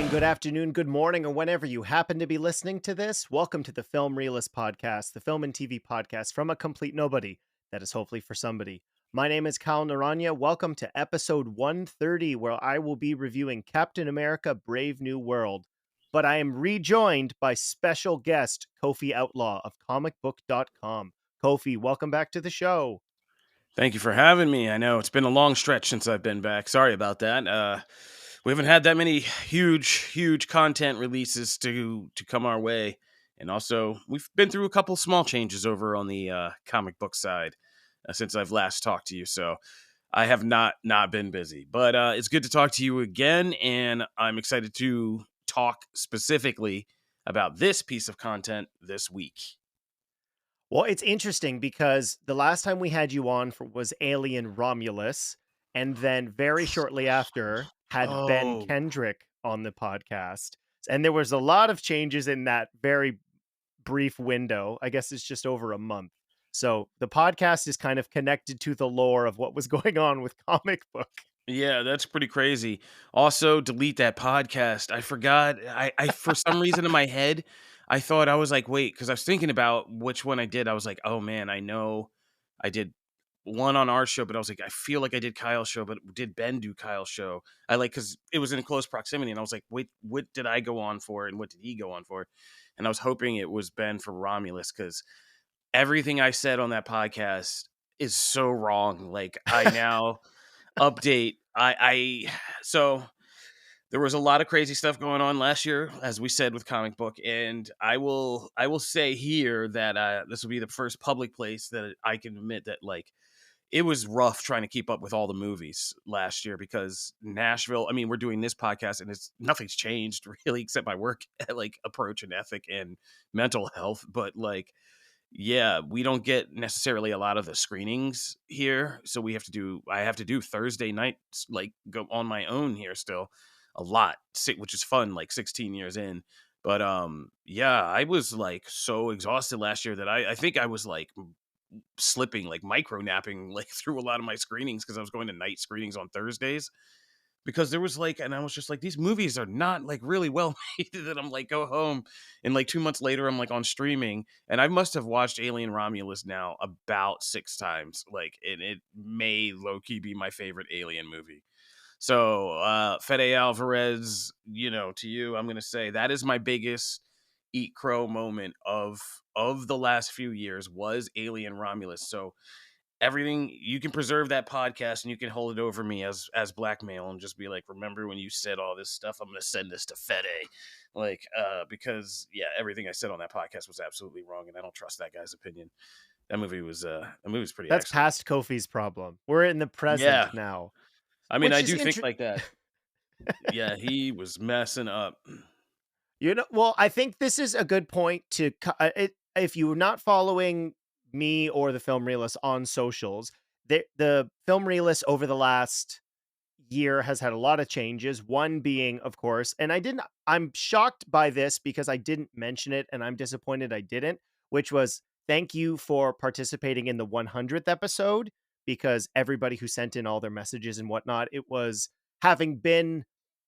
evening, good afternoon, good morning, or whenever you happen to be listening to this. Welcome to the Film Realist Podcast, the film and TV podcast from a complete nobody that is hopefully for somebody. My name is Kyle Naranya. Welcome to episode 130, where I will be reviewing Captain America Brave New World. But I am rejoined by special guest Kofi Outlaw of comicbook.com. Kofi, welcome back to the show. Thank you for having me. I know it's been a long stretch since I've been back. Sorry about that. We haven't had that many huge content releases to come our way, and also we've been through a couple small changes over on the comic book side since I've last talked to you. So I have not been busy, but it's good to talk to you again, and I'm excited to talk specifically about this piece of content this week. Well, it's interesting because the last time we had you on was Alien Romulus, and then very shortly after had Ben Oh, Kendrick on the podcast. And there was a lot of changes in that very brief window. I guess it's just over a month. So the podcast is kind of connected to the lore of what was going on with comic book. yeah, that's pretty crazy. Also, delete that podcast. I forgot. I for some reason in my head, I thought I was like, wait, because I was thinking about which one I did. I was like, oh man, I know I did one on our show, but I was like, I feel like I did Kyle's show, but did Ben do Kyle's show? Because it was in close proximity, and I was like, wait, what did I go on for, and what did he go on for? And I was hoping it was Ben for Romulus because everything I said on that podcast is so wrong. Like I now update. So there was a lot of crazy stuff going on last year, as we said with comic book, and I will say here that this will be the first public place that I can admit that like it was rough trying to keep up with all the movies last year because Nashville. I mean, we're doing this podcast and nothing's changed really except my work like approach and ethic and mental health, but like yeah, we don't get necessarily a lot of the screenings here, so I have to do Thursday nights, like, go on my own here still a lot, which is fun, like, 16 years in, but, yeah, I was, like, so exhausted last year that I think I was, like, slipping, like, micro napping, like, through a lot of my screenings because I was going to night screenings on Thursdays, because there was like, and I was just like, these movies are not like really well made. That I'm like, go home, and like 2 months later, I'm like on streaming, and I must have watched Alien Romulus now about 6 times. Like, and it may low key be my favorite Alien movie. So, Fede Alvarez, to you, I'm gonna say that is my biggest eat crow moment of the last few years was Alien Romulus. So everything you can preserve that podcast and you can hold it over me as blackmail and just be like, remember when you said all this stuff? I'm gonna send this to Fede, because yeah, everything I said on that podcast was absolutely wrong, and I don't trust that guy's opinion. That movie was pretty That's excellent. past Kofi's problem. We're in the present Yeah, now, I mean, which I is do think interesting. like that. Yeah, he was messing up. Well, I think this is a good point to if you're not following me or the Film Realist on socials, the Film Realist over the last year has had a lot of changes. One being, of course, and I'm shocked by this because I didn't mention it and I'm disappointed I didn't, which was thank you for participating in the 100th episode because everybody who sent in all their messages and whatnot, it was having been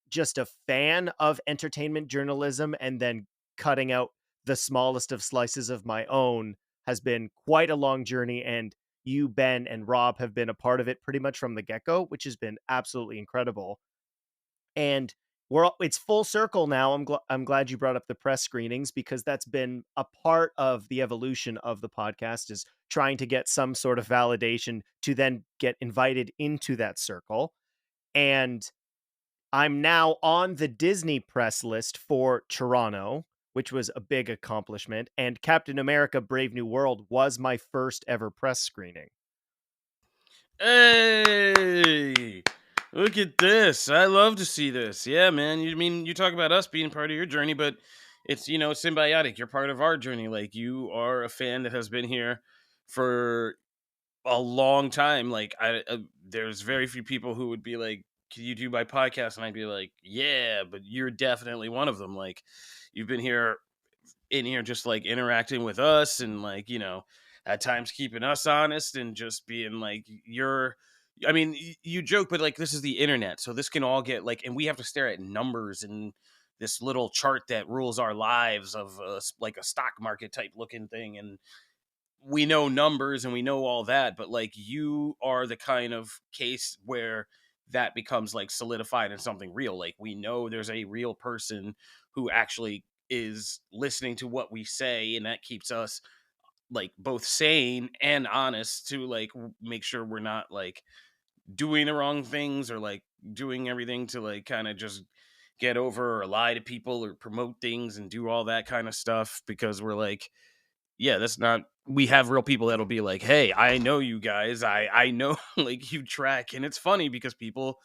just a fan of entertainment journalism and then cutting out the smallest of slices of my own has been quite a long journey. And you, Ben, and Rob have been a part of it pretty much from the get-go, which has been absolutely incredible. And it's full circle now. I'm glad you brought up the press screenings because that's been a part of the evolution of the podcast is trying to get some sort of validation to then get invited into that circle. And I'm now on the Disney press list for Toronto, which was a big accomplishment. And Captain America Brave New World was my first ever press screening. Hey, look at this. I love to see this. Yeah, man. You talk about us being part of your journey, but it's, symbiotic. You're part of our journey. Like, you are a fan that has been here for a long time. Like, there's very few people who would be like, can you do my podcast? And I'd be like, yeah, but you're definitely one of them. Like, you've been here in here just like interacting with us and like, at times keeping us honest and just being like, you joke, but like, this is the internet. So this can all get like, and we have to stare at numbers and this little chart that rules our lives of like a stock market type looking thing, and we know numbers and we know all that, but like you are the kind of case where that becomes like solidified in something real. Like we know there's a real person who actually is listening to what we say, and that keeps us like both sane and honest to like make sure we're not like doing the wrong things or like doing everything to like kind of just get over or lie to people or promote things and do all that kind of stuff, because we're like, yeah, that's not, we have real people that'll be like, "Hey, I know you guys. I know like you track." And it's funny because people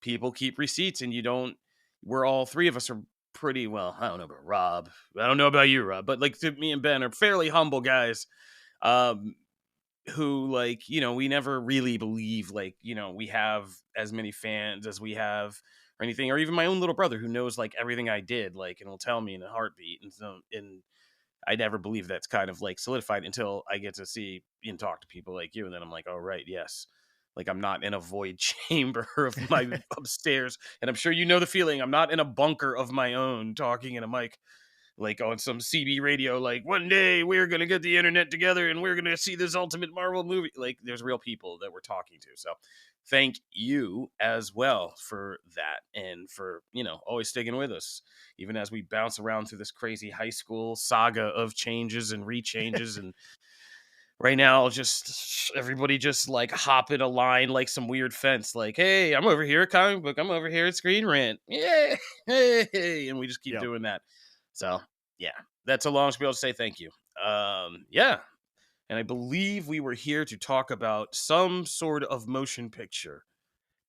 keep receipts and you don't, we're all three of us are pretty well, I don't know about Rob. I don't know about you, Rob, but like me and Ben are fairly humble guys. Um who like, we never really believe like, we have as many fans as we have or anything, or even my own little brother who knows like everything I did, like, and will tell me in a heartbeat. And so, and I never believe that's kind of like solidified until I get to see and talk to people like you. And then I'm like, oh, right. Yes. Like I'm not in a void chamber of my upstairs. And I'm sure you know the feeling. I'm not in a bunker of my own talking in a mic like on some CB radio, like one day we're gonna get the internet together and we're gonna see this ultimate Marvel movie. Like there's real people that we're talking to. So thank you as well for that and for, always sticking with us, even as we bounce around through this crazy high school saga of changes and rechanges. And right now, just everybody just like hop in a line like some weird fence, like, hey, I'm over here at comic book, I'm over here at Screen Rant. Yeah. Hey, and we just keep Yep. doing that. So yeah, that's a long spiel to say thank you. Yeah. And I believe we were here to talk about some sort of motion picture.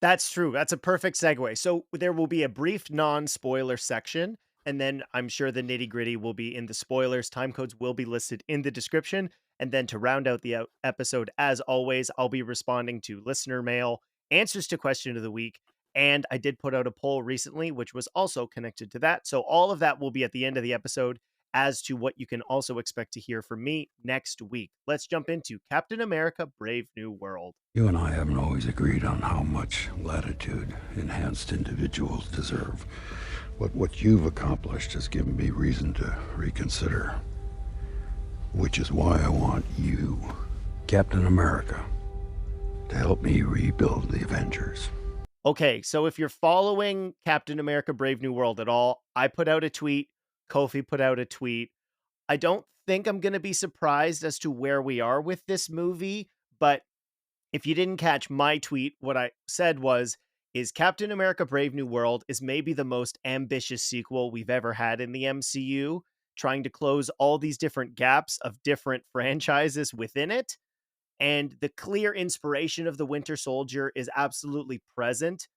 That's true. That's a perfect segue. So there will be a brief non-spoiler section, and then I'm sure the nitty-gritty will be in the spoilers. Time codes will be listed in the description. And then to round out the episode, as always, I'll be responding to listener mail, answers to question of the week, and I did put out a poll recently, which was also connected to that. So all of that will be at the end of the episode as to what you can also expect to hear from me next week. Let's jump into Captain America: Brave New World. You and I haven't always agreed on how much latitude enhanced individuals deserve. But what you've accomplished has given me reason to reconsider. Which is why I want you, Captain America, to help me rebuild the Avengers. Okay, so if you're following Captain America: Brave New World at all, I put out a tweet, Kofi put out a tweet. I don't think I'm going to be surprised as to where we are with this movie, but if you didn't catch my tweet, what I said was is Captain America: Brave New World is maybe the most ambitious sequel we've ever had in the MCU, trying to close all these different gaps of different franchises within it. And the clear inspiration of the Winter Soldier is absolutely present,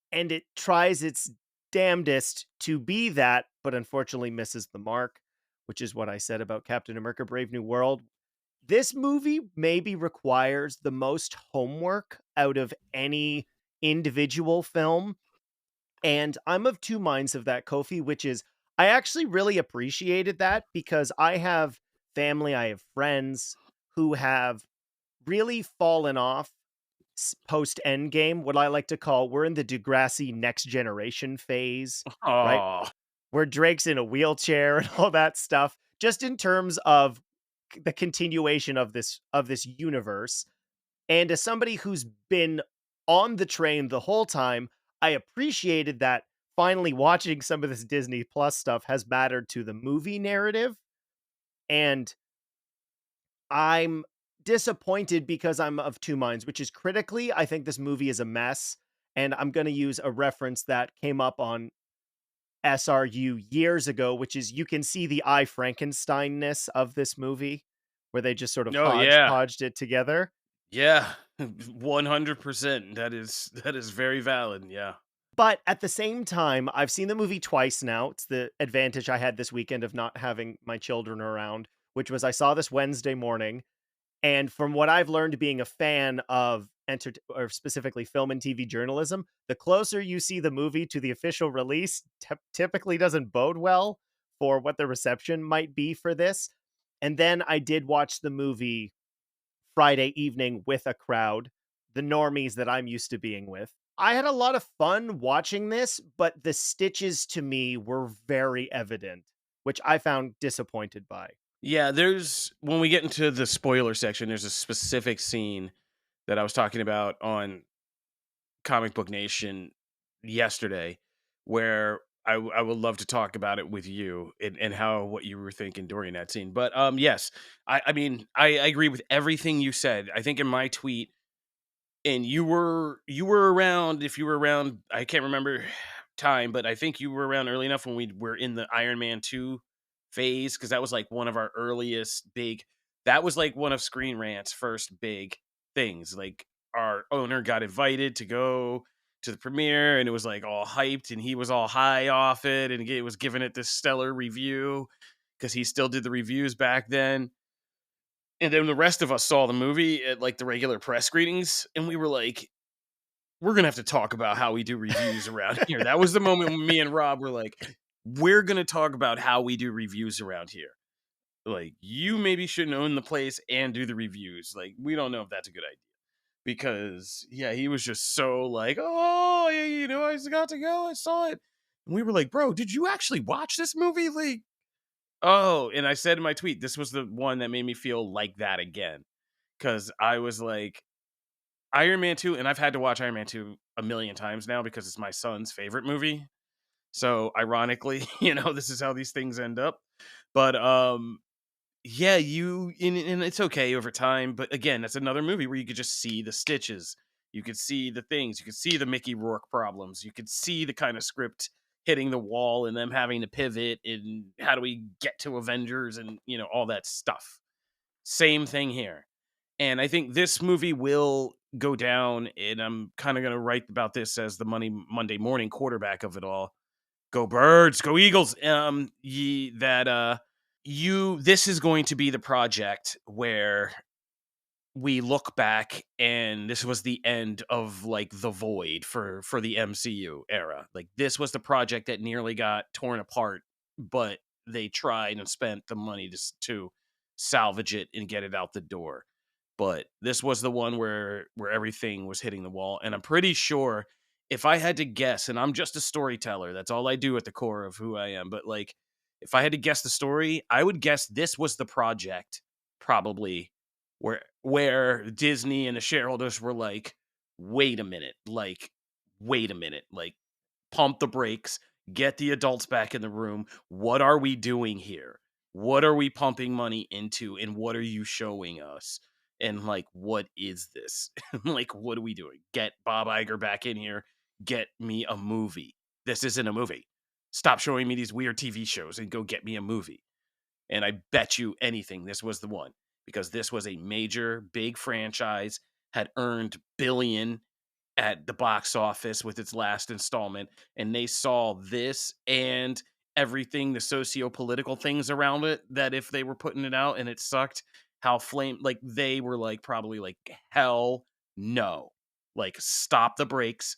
and it tries its damnedest to be that, but unfortunately misses the mark, which is what I said about Captain America: Brave New World. This movie maybe requires the most homework out of any individual film, and I'm of two minds of that, Kofi, which is I actually really appreciated that because I have family, I have friends who have really fallen off post Endgame, what I like to call we're in the Degrassi next generation phase, right? Oh, Where Drake's in a wheelchair and all that stuff, just in terms of the continuation of this universe. And as somebody who's been on the train the whole time, I appreciated that finally watching some of this Disney Plus stuff has mattered to the movie narrative. And I'm disappointed because I'm of two minds, which is critically, I think this movie is a mess. And I'm going to use a reference that came up on SRU years ago, which is you can see the I Frankenstein-ness of this movie, where they just sort of no, yeah. hodgepodged it together. Yeah. 100%. That is very valid. Yeah. But at the same time, I've seen the movie twice now. It's the advantage I had this weekend of not having my children around, which was I saw this Wednesday morning. And from what I've learned being a fan of or specifically film and TV journalism, the closer you see the movie to the official release, typically doesn't bode well for what the reception might be for this. And then I did watch the movie Friday evening with a crowd, the normies that I'm used to being with. I had a lot of fun watching this, but the stitches to me were very evident, which I found disappointed by. Yeah, there's when we get into the spoiler section, there's a specific scene that I was talking about on Comic Book Nation yesterday, where I would love to talk about it with you and how what you were thinking during that scene. But yes, I mean I agree with everything you said. I think in my tweet, and you were around, if you were around, I can't remember time, but I think you were around early enough when we were in the Iron Man 2 phase, because that was like one of our earliest big, that was like one of Screen Rant's first big things. Like our owner got invited to go to the premiere and it was like all hyped and he was all high off it and it was giving it this stellar review because he still did the reviews back then. And then the rest of us saw the movie at like the regular press screenings, and we were like, "We're gonna have to talk about how we do reviews around here." That was the moment when me and Rob were like, "We're gonna talk about how we do reviews around here. Like, you maybe shouldn't own the place and do the reviews. Like, we don't know if that's a good idea." Because yeah, he was just so like, "Oh, yeah, I just got to go. I saw it." And we were like, "Bro, did you actually watch this movie?" Like, oh, and I said in my tweet, this was the one that made me feel like that again. Because I was like, Iron Man 2, and I've had to watch Iron Man 2 a million times now because it's my son's favorite movie. So ironically, this is how these things end up. But yeah, and it's okay over time. But again, that's another movie where you could just see the stitches. You could see the things. You could see the Mickey Rourke problems. You could see the kind of script hitting the wall and them having to pivot and how do we get to Avengers and all that stuff. Same thing here. And I think this movie will go down, and I'm kind of going to write about this as the Monday morning quarterback of it all. Go Birds, go Eagles. This is going to be the project where we look back and this was the end of like the void for the MCU era. Like this was the project that nearly got torn apart, but they tried and spent the money to salvage it and get it out the door. But this was the one where everything was hitting the wall, and I'm pretty sure, if I had to guess, and I'm just a storyteller, that's all I do at the core of who I am, but like if I had to guess the story, I would guess this was the project probably where Disney and the shareholders were like, wait a minute, like pump the brakes, get the adults back in the room. What are we doing here? What are we pumping money into? And what are you showing us? And like, what is this? Like, what are we doing? Get Bob Iger back in here. Get me a movie. This isn't a movie. Stop showing me these weird TV shows and go get me a movie. And I bet you anything this was the one, because this was a major, big franchise, had earned billion at the box office with its last installment, and they saw this and everything, the socio-political things around it, that if they were putting it out and it sucked, how flame, like they were like probably like, hell no, like stop the brakes.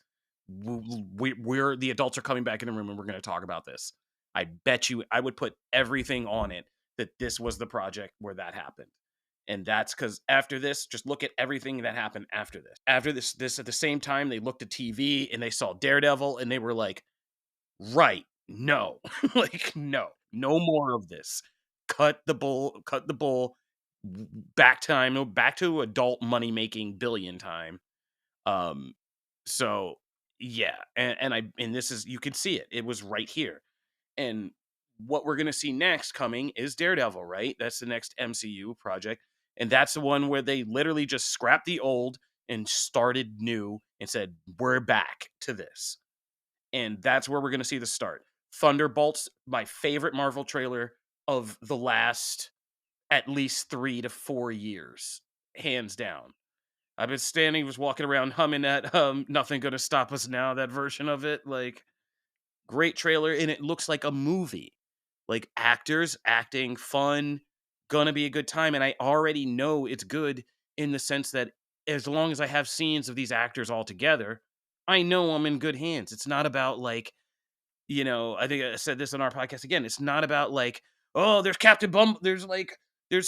We're the adults are coming back in the room and we're going to talk about this. I bet you I would put everything on it that this was the project where that happened. And that's because after this, just look at everything that happened after this. After this at the same time, they looked at TV and they saw Daredevil and they were like, right, no, like, no more of this. Cut the bull, back time, no, back to adult money making billion time. Um, so yeah, and this is, you can see it. It was right here. And what we're going to see next coming is Daredevil, right? That's the next MCU project. And that's the one where they literally just scrapped the old and started new and said, we're back to this. And that's where we're going to see the start. Thunderbolts, my favorite Marvel trailer of the last at least 3 to 4 years, hands down. I've been was walking around humming that Nothing Gonna Stop Us Now, that version of it. Like, great trailer, and it looks like a movie. Like actors acting, fun, gonna be a good time. And I already know it's good in the sense that as long as I have scenes of these actors all together, I know I'm in good hands. It's not about like, I think I said this on our podcast again. It's not about like, oh, there's Captain Bum, there's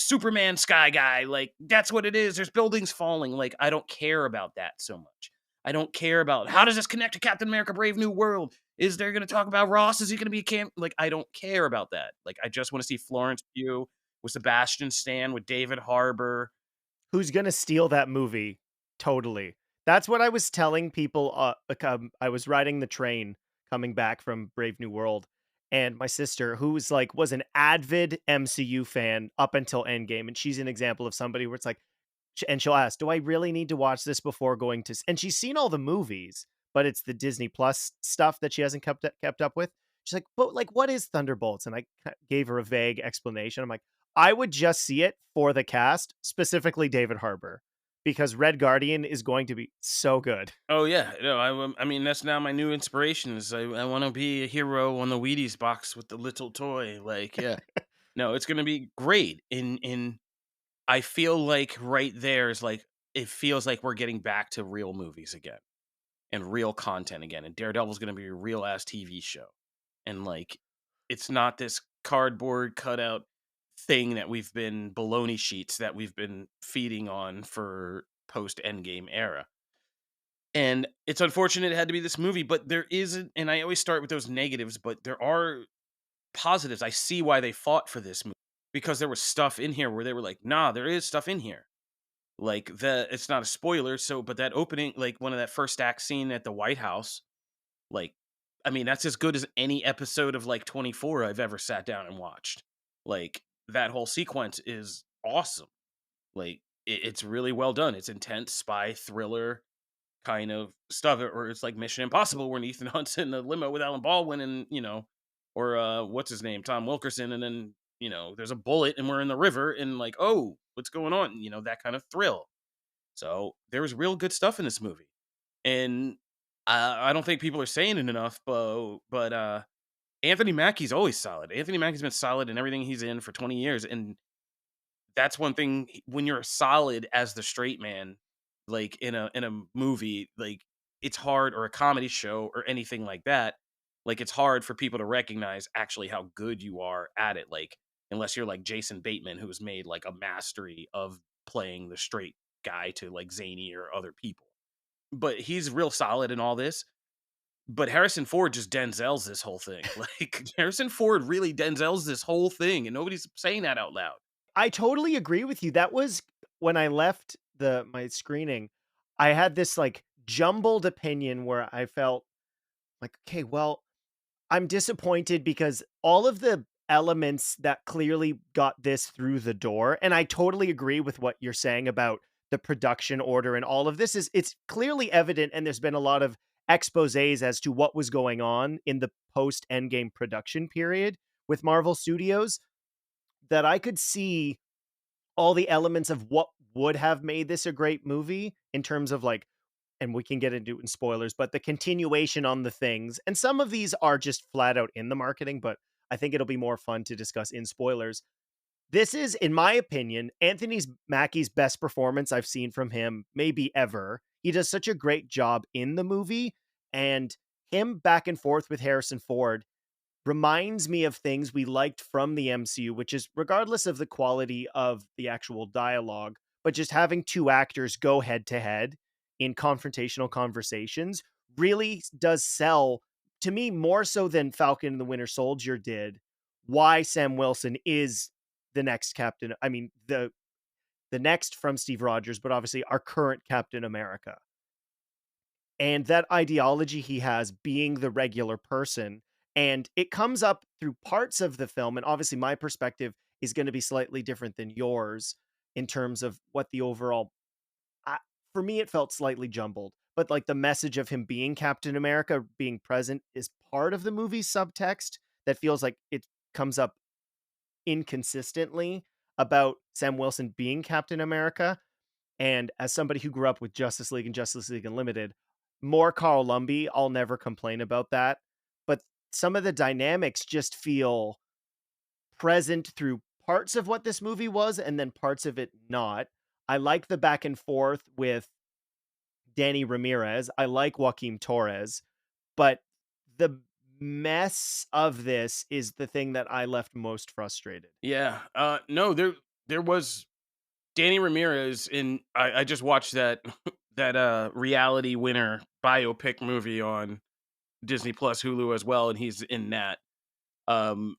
Superman Sky Guy. Like, that's what it is. There's buildings falling. Like, I don't care about that so much. I don't care about how does this connect to Captain America: Brave New World? Is there going to talk about Ross? Is he going to be a camp? Like, I don't care about that. Like, I just want to see Florence Pugh with Sebastian Stan with David Harbour. Who's gonna steal that movie? Totally. That's what I was telling people, I was riding the train coming back from Brave New World, and my sister, who was an avid MCU fan up until Endgame, and she's an example of somebody where it's like, and she'll ask, "Do I really need to watch this before going to?" And she's seen all the movies, but it's the Disney Plus stuff that she hasn't kept up with. She's like, "But like, what is Thunderbolts?" And I gave her a vague explanation. I'm like, "I would just see it for the cast, specifically David Harbour, because Red Guardian is going to be so good." Oh yeah, no, I mean that's now my new inspiration. Is I want to be a hero on the Wheaties box with the little toy. Like, yeah, no, it's gonna be great. In I feel like right there is like it feels like we're getting back to real movies again and real content again. And Daredevil's gonna be a real ass TV show, and like it's not this cardboard cutout thing that we've been baloney sheets that we've been feeding on for post Endgame era. And it's unfortunate it had to be this movie, but there isn't, and I always start with those negatives, but there are positives. I see why they fought for this movie because there was stuff in here where they were like, "Nah, there is stuff in here." Like it's not a spoiler, so but that opening, like one of that first act scene at the White House, like I mean, that's as good as any episode of like 24 I've ever sat down and watched. Like that whole sequence is awesome. Like it's really well done. It's intense spy thriller kind of stuff, or it's like Mission Impossible when Ethan Hunt's in the limo with Alan Baldwin and, or what's his name, Tom Wilkerson, and then, there's a bullet and we're in the river and like, oh, what's going on? That kind of thrill. So there was real good stuff in this movie. And I don't think people are saying it enough, but Anthony Mackie's always solid. Anthony Mackie's been solid in everything he's in for 20 years. And that's one thing when you're solid as the straight man, like in a movie, like it's hard, or a comedy show or anything like that. Like it's hard for people to recognize actually how good you are at it. Like unless you're like Jason Bateman, who's made like a mastery of playing the straight guy to like zany or other people. But he's real solid in all this. But Harrison Ford just Denzels this whole thing. Like Harrison Ford really Denzels this whole thing, and nobody's saying that out loud. I totally agree with you. That was when I left my screening, I had this, like, jumbled opinion where I felt like, "Okay, well, I'm disappointed because all of the elements that clearly got this through the door," and I totally agree with what you're saying about the production order, and all of this it's clearly evident, and there's been a lot of exposés as to what was going on in the post Endgame production period with Marvel Studios, that I could see all the elements of what would have made this a great movie in terms of, like, and we can get into it in spoilers, but the continuation on the things, and some of these are just flat out in the marketing, but I think it'll be more fun to discuss in spoilers. This is, in my opinion, Anthony Mackie's best performance I've seen from him, maybe ever. He does such a great job in the movie, and him back and forth with Harrison Ford reminds me of things we liked from the MCU, which is regardless of the quality of the actual dialogue, but just having two actors go head to head in confrontational conversations really does sell to me more so than Falcon and the Winter Soldier did. Why Sam Wilson is the next captain. I mean, the next from Steve Rogers, but obviously our current Captain America. And that ideology he has being the regular person, and it comes up through parts of the film, and obviously my perspective is going to be slightly different than yours in terms of what the overall I, for me it felt slightly jumbled, but like the message of him being Captain America being present is part of the movie's subtext that feels like it comes up inconsistently about Sam Wilson being Captain America. And as somebody who grew up with Justice League and Justice League Unlimited, more Carl Lumbly, I'll never complain about that. But some of the dynamics just feel present through parts of what this movie was and then parts of it not. I like the back and forth with Danny Ramirez. I like Joaquin Torres, but the mess of this is the thing that I left most frustrated. Yeah. No, there was Danny Ramirez in I just watched that that reality winner biopic movie on Disney Plus, Hulu as well, and he's in that. Um,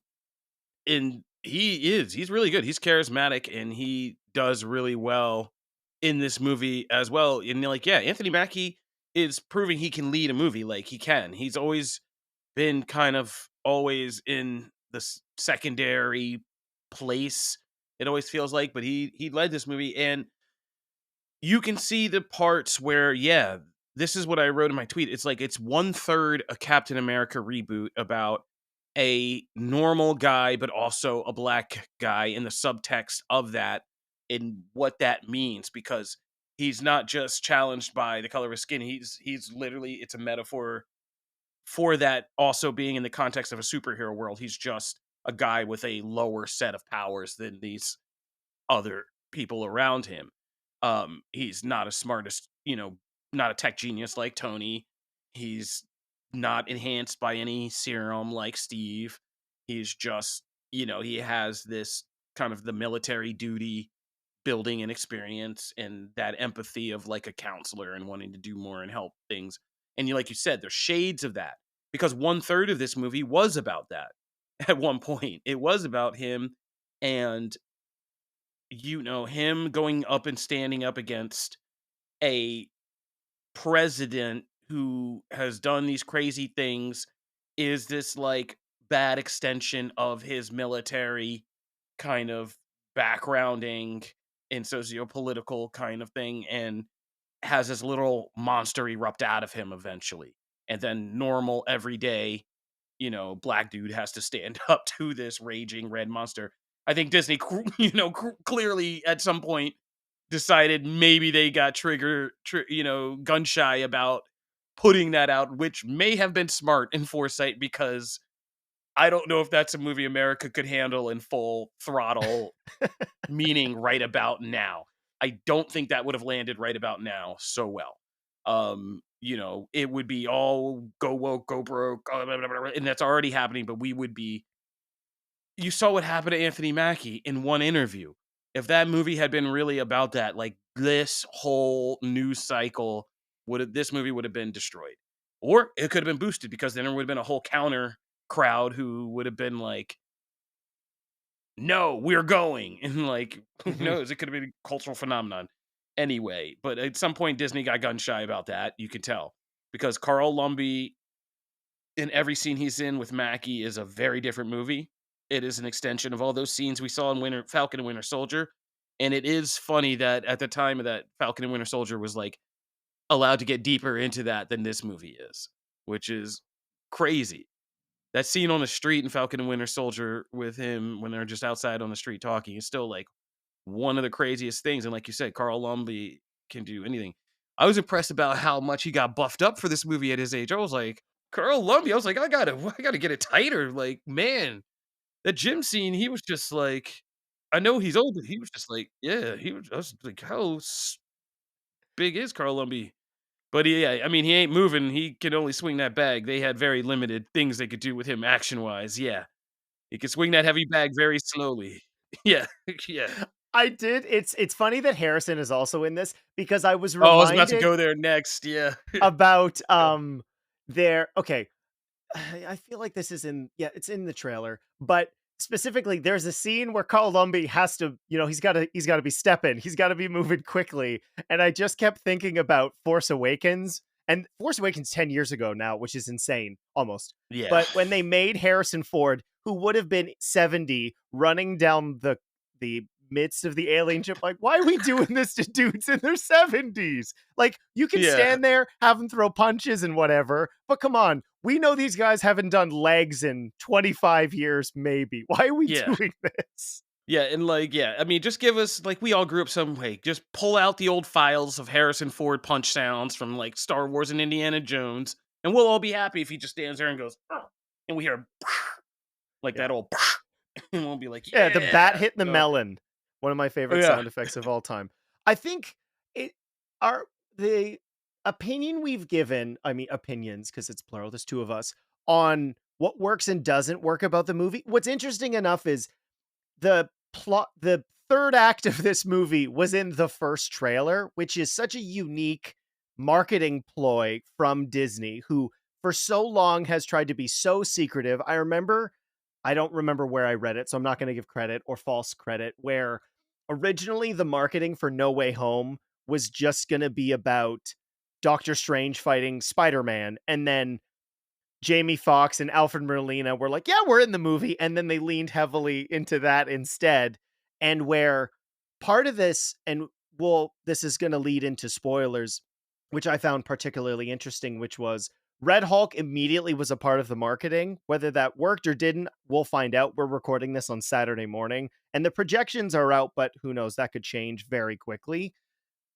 and he's really good. He's charismatic and he does really well in this movie as well. And like, yeah, Anthony Mackie is proving he can lead a movie like he can. He's always been kind of always in the secondary place. It always feels like, but he led this movie, and you can see the parts where, yeah, this is what I wrote in my tweet. It's like it's one third a Captain America reboot about a normal guy, but also a black guy, in the subtext of that and what that means, because he's not just challenged by the color of his skin. He's literally, it's a metaphor for that also being in the context of a superhero world. He's just a guy with a lower set of powers than these other people around him. He's not as smart as, not a tech genius like Tony. He's not enhanced by any serum like Steve. He's just, he has this kind of the military duty building and experience and that empathy of like a counselor and wanting to do more and help things. And like you said, there's shades of that, because one third of this movie was about that. At one point, it was about him, and him going up and standing up against a president who has done these crazy things, is this like bad extension of his military kind of backgrounding and socio-political kind of thing, and has this little monster erupt out of him eventually. And then normal everyday, black dude has to stand up to this raging red monster. I think Disney, clearly at some point decided maybe they got gun shy about putting that out, which may have been smart in foresight, because I don't know if that's a movie America could handle in full throttle, meaning right about now. I don't think that would have landed right about now so well. It would be all go woke, go broke, and that's already happening, but we would be, you saw what happened to Anthony Mackie in one interview. If that movie had been really about that, like this whole news cycle this movie would have been destroyed. Or it could have been boosted, because then there would have been a whole counter crowd who would have been like, no, we're going. And like, who knows? It could have been a cultural phenomenon anyway. But at some point, Disney got gun shy about that. You can tell, because Carl Lumbly, in every scene he's in with Mackie, is a very different movie. It is an extension of all those scenes we saw in Falcon and Winter Soldier. And it is funny that at the time of that, Falcon and Winter Soldier was like allowed to get deeper into that than this movie is, which is crazy. That scene on the street in Falcon and Winter Soldier with him when they're just outside on the street talking is still like one of the craziest things. And like you said, Carl Lumbly can do anything. I was impressed about how much he got buffed up for this movie at his age. I was like, Carl Lumbly, I was like, I gotta get it tighter. Like, man, that gym scene, he was just like, I know he's old, but he was just like, yeah, I was like, how big is Carl Lumbly? But yeah, I mean, he ain't moving. He can only swing that bag. They had very limited things they could do with him action wise. Yeah, he could swing that heavy bag very slowly. Yeah, yeah. I did. It's funny that Harrison is also in this, because I was Oh, I was about to reminded go there next. Yeah. about their okay. I feel like this is it's in the trailer, but specifically there's a scene where Carl Lumbly has to, he's got to be stepping, he's got to be moving quickly, and I just kept thinking about Force Awakens, and Force Awakens 10 years ago now, which is insane almost. Yeah. But when they made Harrison Ford, who would have been 70, running down the midst of the alien ship, like, why are we doing this to dudes in their 70s? Like, you can Yeah. stand there, have them throw punches and whatever, but come on, we know these guys haven't done legs in 25 years, maybe. Why are we Yeah. doing this? Yeah. And like, yeah, I mean, just give us, like, we all grew up some way. Just pull out the old files of Harrison Ford punch sounds from like Star Wars and Indiana Jones, and we'll all be happy if he just stands there and goes, "Ugh," and we hear like Yeah. that old, and we'll be like, Yeah, the bat yeah. hitting the melon. One of my favorite Yeah. sound effects of all time. I think it are the opinion we've given, I mean opinions because it's plural, there's two of us, on what works and doesn't work about the movie. What's interesting enough is the third act of this movie was in the first trailer, which is such a unique marketing ploy from Disney, who for so long has tried to be so secretive. I don't remember where I read it, so I'm not going to give credit or false credit, where originally the marketing for No Way Home was just going to be about Doctor Strange fighting Spider-Man, and then Jamie Foxx and Alfred Molina were like, "Yeah, we're in the movie," and then they leaned heavily into that instead, and where part of this and well, this is gonna lead into spoilers, which I found particularly interesting, which was Red Hulk immediately was a part of the marketing. Whether that worked or didn't, we'll find out. We're recording this on Saturday morning, and the projections are out, but who knows, that could change very quickly.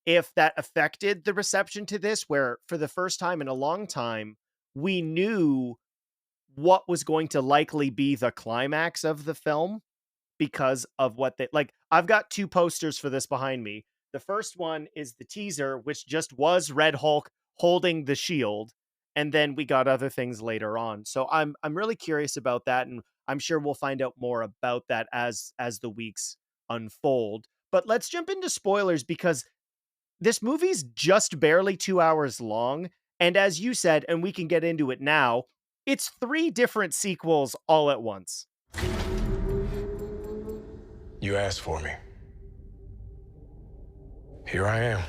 If that affected the reception to this, where for the first time in a long time, we knew what was going to likely be the climax of the film because of what they like. I've got 2 posters for this behind me. The first one is the teaser, which just was Red Hulk holding the shield, and then we got other things later on. So I'm really curious about that, and I'm sure we'll find out more about that as the weeks unfold. But let's jump into spoilers because this movie's just barely 2 hours long, and as you said, and we can get into it now, it's 3 different sequels all at once. You asked for me. Here I am.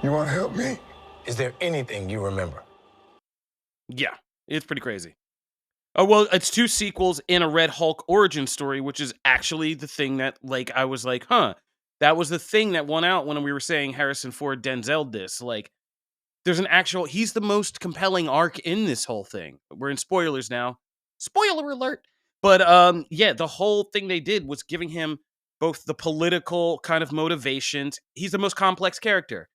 You want to help me? Is there anything you remember? Yeah, it's pretty crazy. Oh, well, it's 2 sequels in a Red Hulk origin story, which is actually the thing that, like, I was like, "Huh." That was the thing that won out when we were saying Harrison Ford, Denzel this, like, there's an actual he's the most compelling arc in this whole thing. We're in spoilers now. Spoiler alert. But, yeah, the whole thing they did was giving him both the political kind of motivations. He's the most complex character.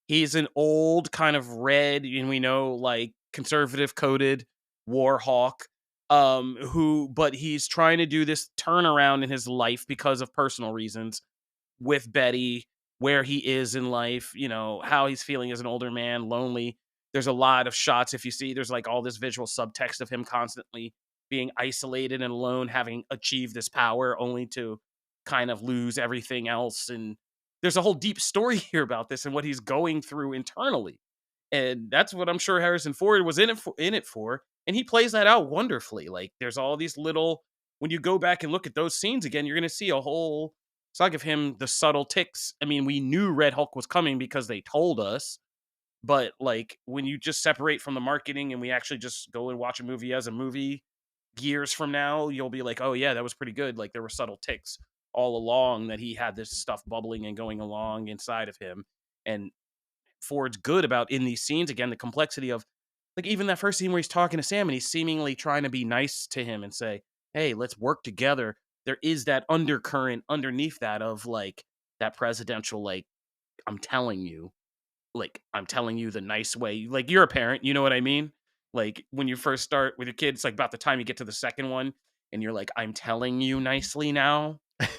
He's an old kind of red, and we know, like, conservative coded war hawk, but he's trying to do this turnaround in his life because of personal reasons with Betty, where he is in life, how he's feeling as an older man, lonely. There's a lot of shots. If you see, there's like all this visual subtext of him constantly being isolated and alone, having achieved this power only to kind of lose everything else. And there's a whole deep story here about this and what he's going through internally. And that's what I'm sure Harrison Ford was in it for. And he plays that out wonderfully. Like there's all these little when you go back and look at those scenes again, you're gonna see a whole it's like of him the subtle ticks. I mean, we knew Red Hulk was coming because they told us, but like when you just separate from the marketing and we actually just go and watch a movie as a movie years from now, you'll be like, "Oh yeah, that was pretty good." Like there were subtle ticks all along that he had this stuff bubbling and going along inside of him. And Ford's good about in these scenes again the complexity of like even that first scene where he's talking to Sam and he's seemingly trying to be nice to him and say, "Hey, let's work together." There is that undercurrent underneath that of like that presidential like I'm telling you the nice way. Like you're a parent, you know what I mean? Like when you first start with your kids, like about the time you get to the second one and you're like, "I'm telling you nicely now I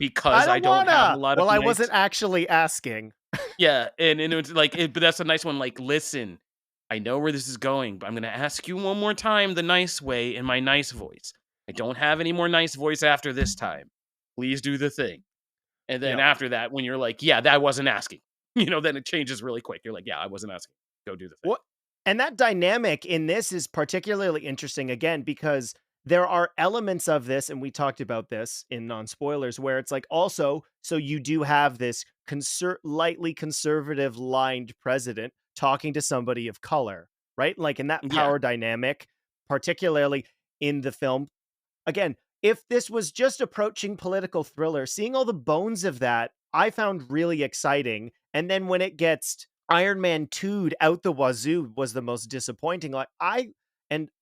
because I don't don't have a wanna. lot of Well, I wasn't nice." actually asking. Yeah, and it's like but that's a nice one, like, "Listen, I know where this is going, but I'm gonna ask you one more time the nice way in my nice voice. I don't have any more nice voice after this time. Please do the thing." And then Yep. after that, when you're like, "Yeah, that wasn't asking," then it changes really quick. You're like, "Yeah, I wasn't asking. Go do the thing." What and that dynamic in this is particularly interesting again because there are elements of this, and we talked about this in non-spoilers, where it's like also, so you do have this lightly conservative lined president talking to somebody of color, right? Like in that Yeah. power dynamic, particularly in the film. Again, if this was just approaching political thriller, seeing all the bones of that, I found really exciting. And then when it gets Iron Man 2'd out the wazoo was the most disappointing. I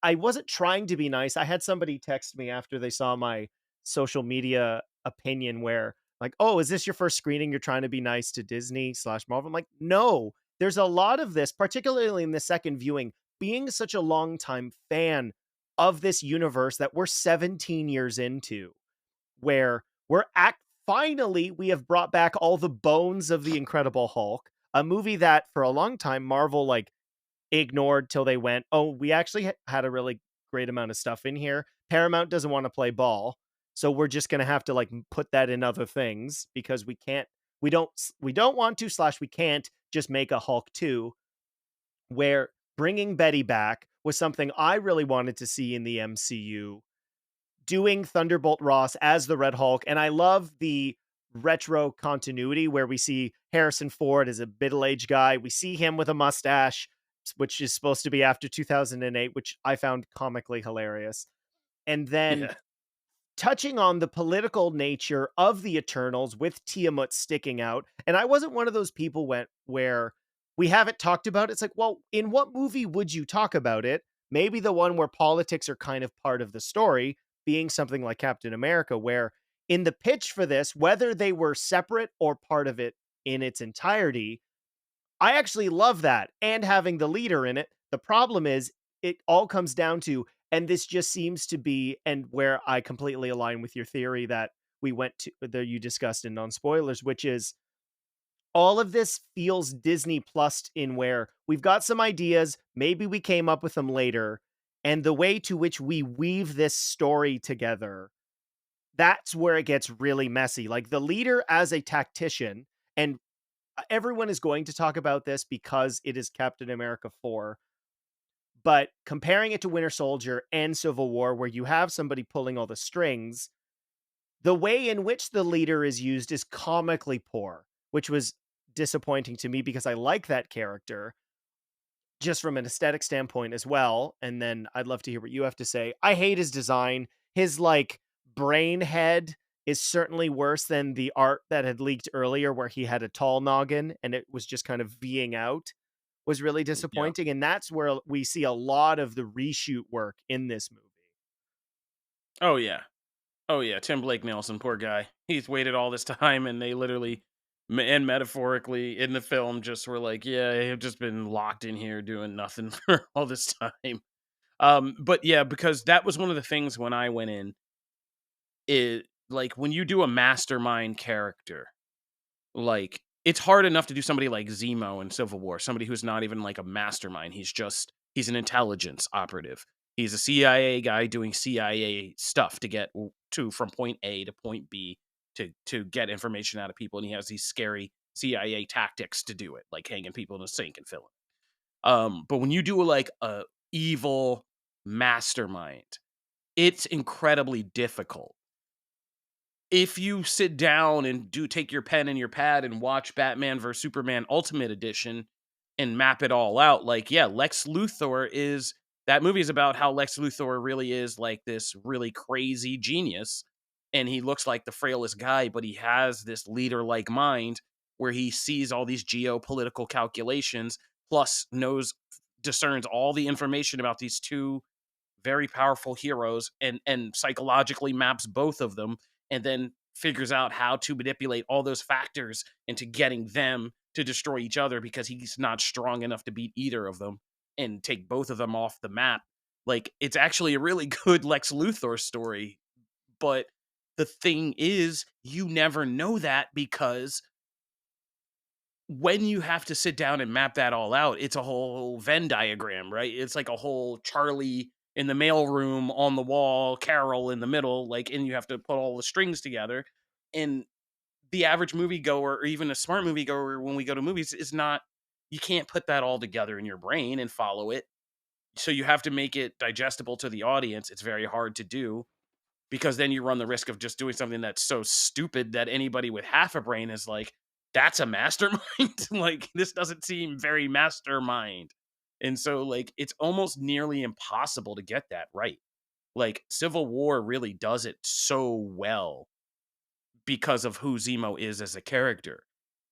wasn't trying to be nice. I had somebody text me after they saw my social media opinion where like, "Oh, is this your first screening? You're trying to be nice to Disney/Marvel?" I'm like, "No." There's a lot of this, particularly in the second viewing, being such a longtime fan of this universe that we're 17 years into, where finally we have brought back all the bones of the Incredible Hulk, a movie that for a long time Marvel like ignored till they went, "Oh, we actually had a really great amount of stuff in here. Paramount doesn't want to play ball, so we're just going to have to like put that in other things because we don't want to slash we can't just make a Hulk 2, where bringing Betty back was something I really wanted to see in the MCU, doing Thunderbolt Ross as the Red Hulk, and I love the retro continuity where we see Harrison Ford as a middle-aged guy. We see him with a mustache, which is supposed to be after 2008, which I found comically hilarious. And then Yeah. touching on the political nature of the Eternals with Tiamat sticking out. And I wasn't one of those people where we haven't talked about it. It's like, well, in what movie would you talk about it? Maybe the one where politics are kind of part of the story, being something like Captain America, where in the pitch for this, whether they were separate or part of it in its entirety, I actually love that and having the leader in it. The problem is it all comes down to, and this just seems to be, and where I completely align with your theory that we went to that you discussed in non spoilers, which is all of this feels Disney plus in where we've got some ideas, maybe we came up with them later, and the way to which we weave this story together, that's where it gets really messy. Like the leader as a tactician, and everyone is going to talk about this because it is Captain America 4, but comparing it to Winter Soldier and Civil War, where you have somebody pulling all the strings, the way in which the leader is used is comically poor, which was disappointing to me because I like that character just from an aesthetic standpoint as well. And then I'd love to hear what you have to say. I hate his design. His like brain head is certainly worse than the art that had leaked earlier where he had a tall noggin and it was just kind of Ving out was really Yeah. disappointing. And that's where we see a lot of the reshoot work in this movie. Oh yeah. Oh yeah. Tim Blake Nelson, poor guy. He's waited all this time, and they literally and metaphorically in the film just were like, yeah, I've just been locked in here doing nothing for all this time. But yeah, because that was one of the things when I went in. It like when you do a mastermind character, like, it's hard enough to do somebody like Zemo in Civil War, somebody who's not even like a mastermind. He's an intelligence operative. He's a CIA guy doing CIA stuff to get to from point A to point B to get information out of people, and he has these scary CIA tactics to do it, like hanging people in a sink and filling. But when you do like a evil mastermind, it's incredibly difficult if you sit down and do take your pen and your pad and watch Batman vs Superman Ultimate Edition and map it all out, like, yeah, Lex Luthor is that movie is about how Lex Luthor really is like this really crazy genius, and he looks like the frailest guy, but he has this leader-like mind where he sees all these geopolitical calculations, plus discerns all the information about these two very powerful heroes and psychologically maps both of them, and then figures out how to manipulate all those factors into getting them to destroy each other because he's not strong enough to beat either of them and take both of them off the map. Like, it's actually a really good Lex Luthor story, but the thing is you never know that because when you have to sit down and map that all out, it's a whole Venn diagram, right? It's like a whole Charlie in the mailroom on the wall, Carol in the middle, like, and you have to put all the strings together. And the average moviegoer, or even a smart moviegoer, when we go to movies, is not, you can't put that all together in your brain and follow it. So you have to make it digestible to the audience. It's very hard to do because then you run the risk of just doing something that's so stupid that anybody with half a brain is like, that's a mastermind. Like, this doesn't seem very mastermind. And so, like, it's almost nearly impossible to get that right. Like, Civil War really does it so well because of who Zemo is as a character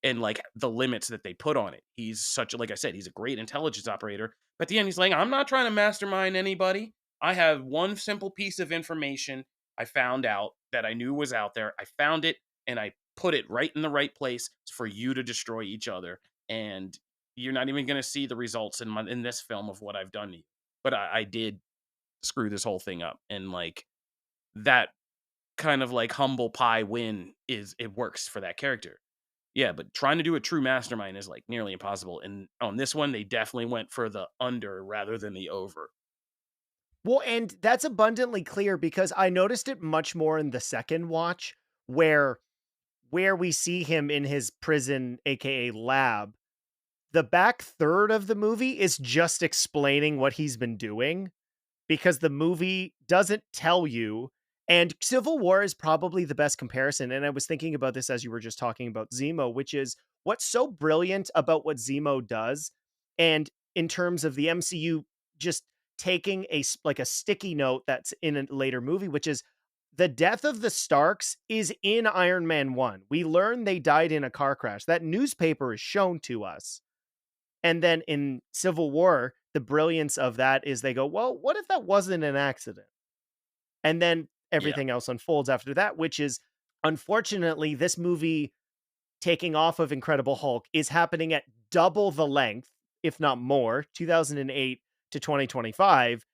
and like the limits that they put on it. He's such a, like I said, he's a great intelligence operator. But at the end, he's like, I'm not trying to mastermind anybody. I have one simple piece of information I found out that I knew was out there. I found it and I put it right in the right place for you to destroy each other. And you're not even going to see the results in this film of what I've done to you. But I did screw this whole thing up. And like that kind of like humble pie win is it works for that character. Yeah, but trying to do a true mastermind is like nearly impossible. And on this one, they definitely went for the under rather than the over. Well, and that's abundantly clear because I noticed it much more in the second watch where where we see him in his prison, aka lab, the back third of the movie is just explaining what he's been doing because the movie doesn't tell you. And Civil War is probably the best comparison. And I was thinking about this as you were just talking about Zemo, which is what's so brilliant about what Zemo does. And in terms of the MCU just taking like a sticky note that's in a later movie, which is the death of the Starks is in Iron Man 1. We learn they died in a car crash. That newspaper is shown to us. And then in Civil War, the brilliance of that is they go, well, what if that wasn't an accident? And then Yeah. everything else unfolds after that, which is unfortunately this movie taking off of Incredible Hulk is happening at double the length, if not more, 2008 to 2025.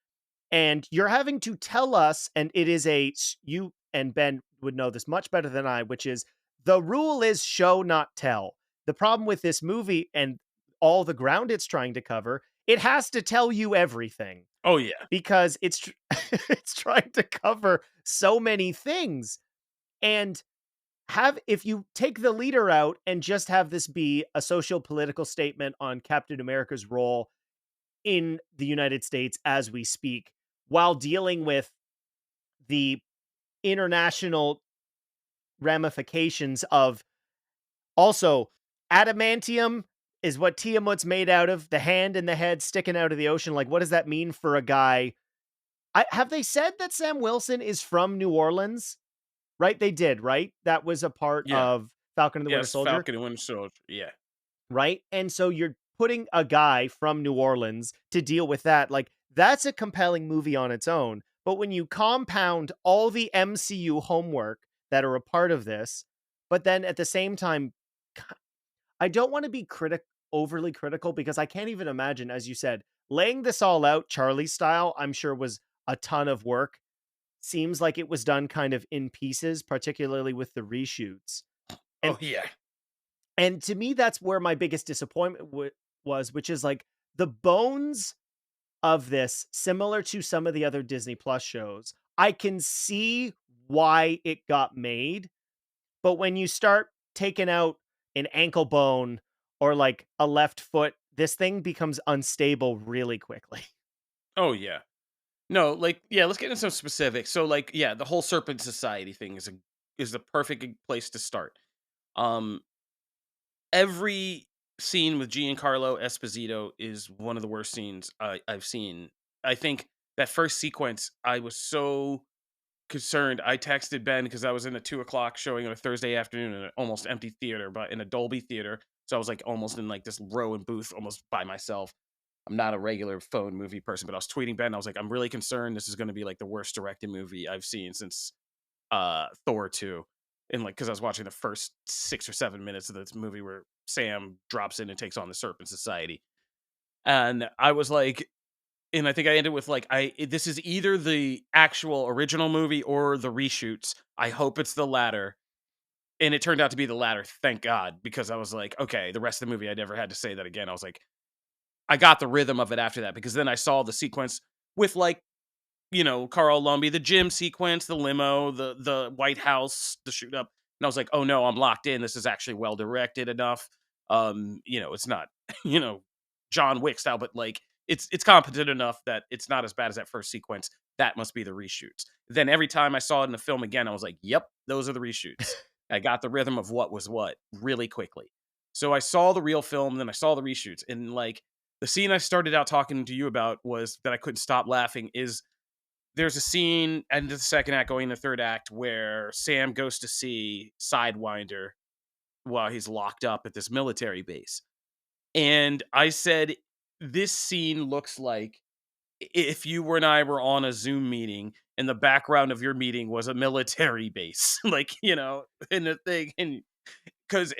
And you're having to tell us, and it is you and Ben would know this much better than I, which is the rule is show, not tell. The problem with this movie and all the ground it's trying to cover, it has to tell you everything Oh, yeah. because it's trying to cover so many things. And if you take the leader out and just have this be a social political statement on Captain America's role in the United States as we speak, while dealing with the international ramifications of also adamantium is what Tiamut's made out of, the hand and the head sticking out of the ocean. Like, what does that mean for a guy? Have they said that Sam Wilson is from New Orleans? Right? They did, right? That was a part Yeah. of Falcon and the Winter Yes, Soldier, Falcon and Winter Soldier. Yeah. right? And so you're putting a guy from New Orleans to deal with that. Like, that's a compelling movie on its own. But when you compound all the MCU homework that are a part of this, but then at the same time, I don't want to be overly critical because I can't even imagine, as you said, laying this all out Charlie style, I'm sure was a ton of work. Seems like it was done kind of in pieces, particularly with the reshoots. And Oh, yeah. and to me, that's where my biggest disappointment was, which is like the bones of this, similar to some of the other Disney Plus shows. I can see why it got made, but when you start taking out an ankle bone or like a left foot, this thing becomes unstable really quickly. Oh, yeah. No, like, yeah, let's get into some specifics. So, like, yeah, the whole Serpent Society thing is the perfect place to start. Um, every scene with Giancarlo Esposito is one of the worst scenes I've seen. I think that first sequence, I was so concerned. I texted Ben because I was in a 2 o'clock showing on a Thursday afternoon in an almost empty theater, but in a Dolby theater. So I was like almost in like this row and booth, almost by myself. I'm not a regular phone movie person, but I was tweeting Ben. I was like, I'm really concerned this is going to be like the worst directed movie I've seen since Thor 2. And like, because I was watching the first 6 or 7 minutes of this movie where Sam drops in and takes on the Serpent Society. And I was like, and I think I ended with like, this is either the actual original movie or the reshoots. I hope it's the latter. And it turned out to be the latter, thank God, because I was like, okay, the rest of the movie, I never had to say that again. I was like, I got the rhythm of it after that because then I saw the sequence with like, Carl Lumbly, the gym sequence, the limo, the White House, the shoot up. And I was like, oh no, I'm locked in. This is actually well directed enough. It's not, you know, John Wick style, but like it's competent enough that it's not as bad as that first sequence. That must be the reshoots. Then every time I saw it in the film again, I was like, yep, those are the reshoots. I got the rhythm of what was what really quickly. So I saw the real film, then I saw the reshoots. And like the scene I started out talking to you about was that I couldn't stop laughing is there's a scene end of the second act going in the third act where Sam goes to see Sidewinder while he's locked up at this military base. And I said, this scene looks like if you and I were on a Zoom meeting and the background of your meeting was a military base, like, in the thing. And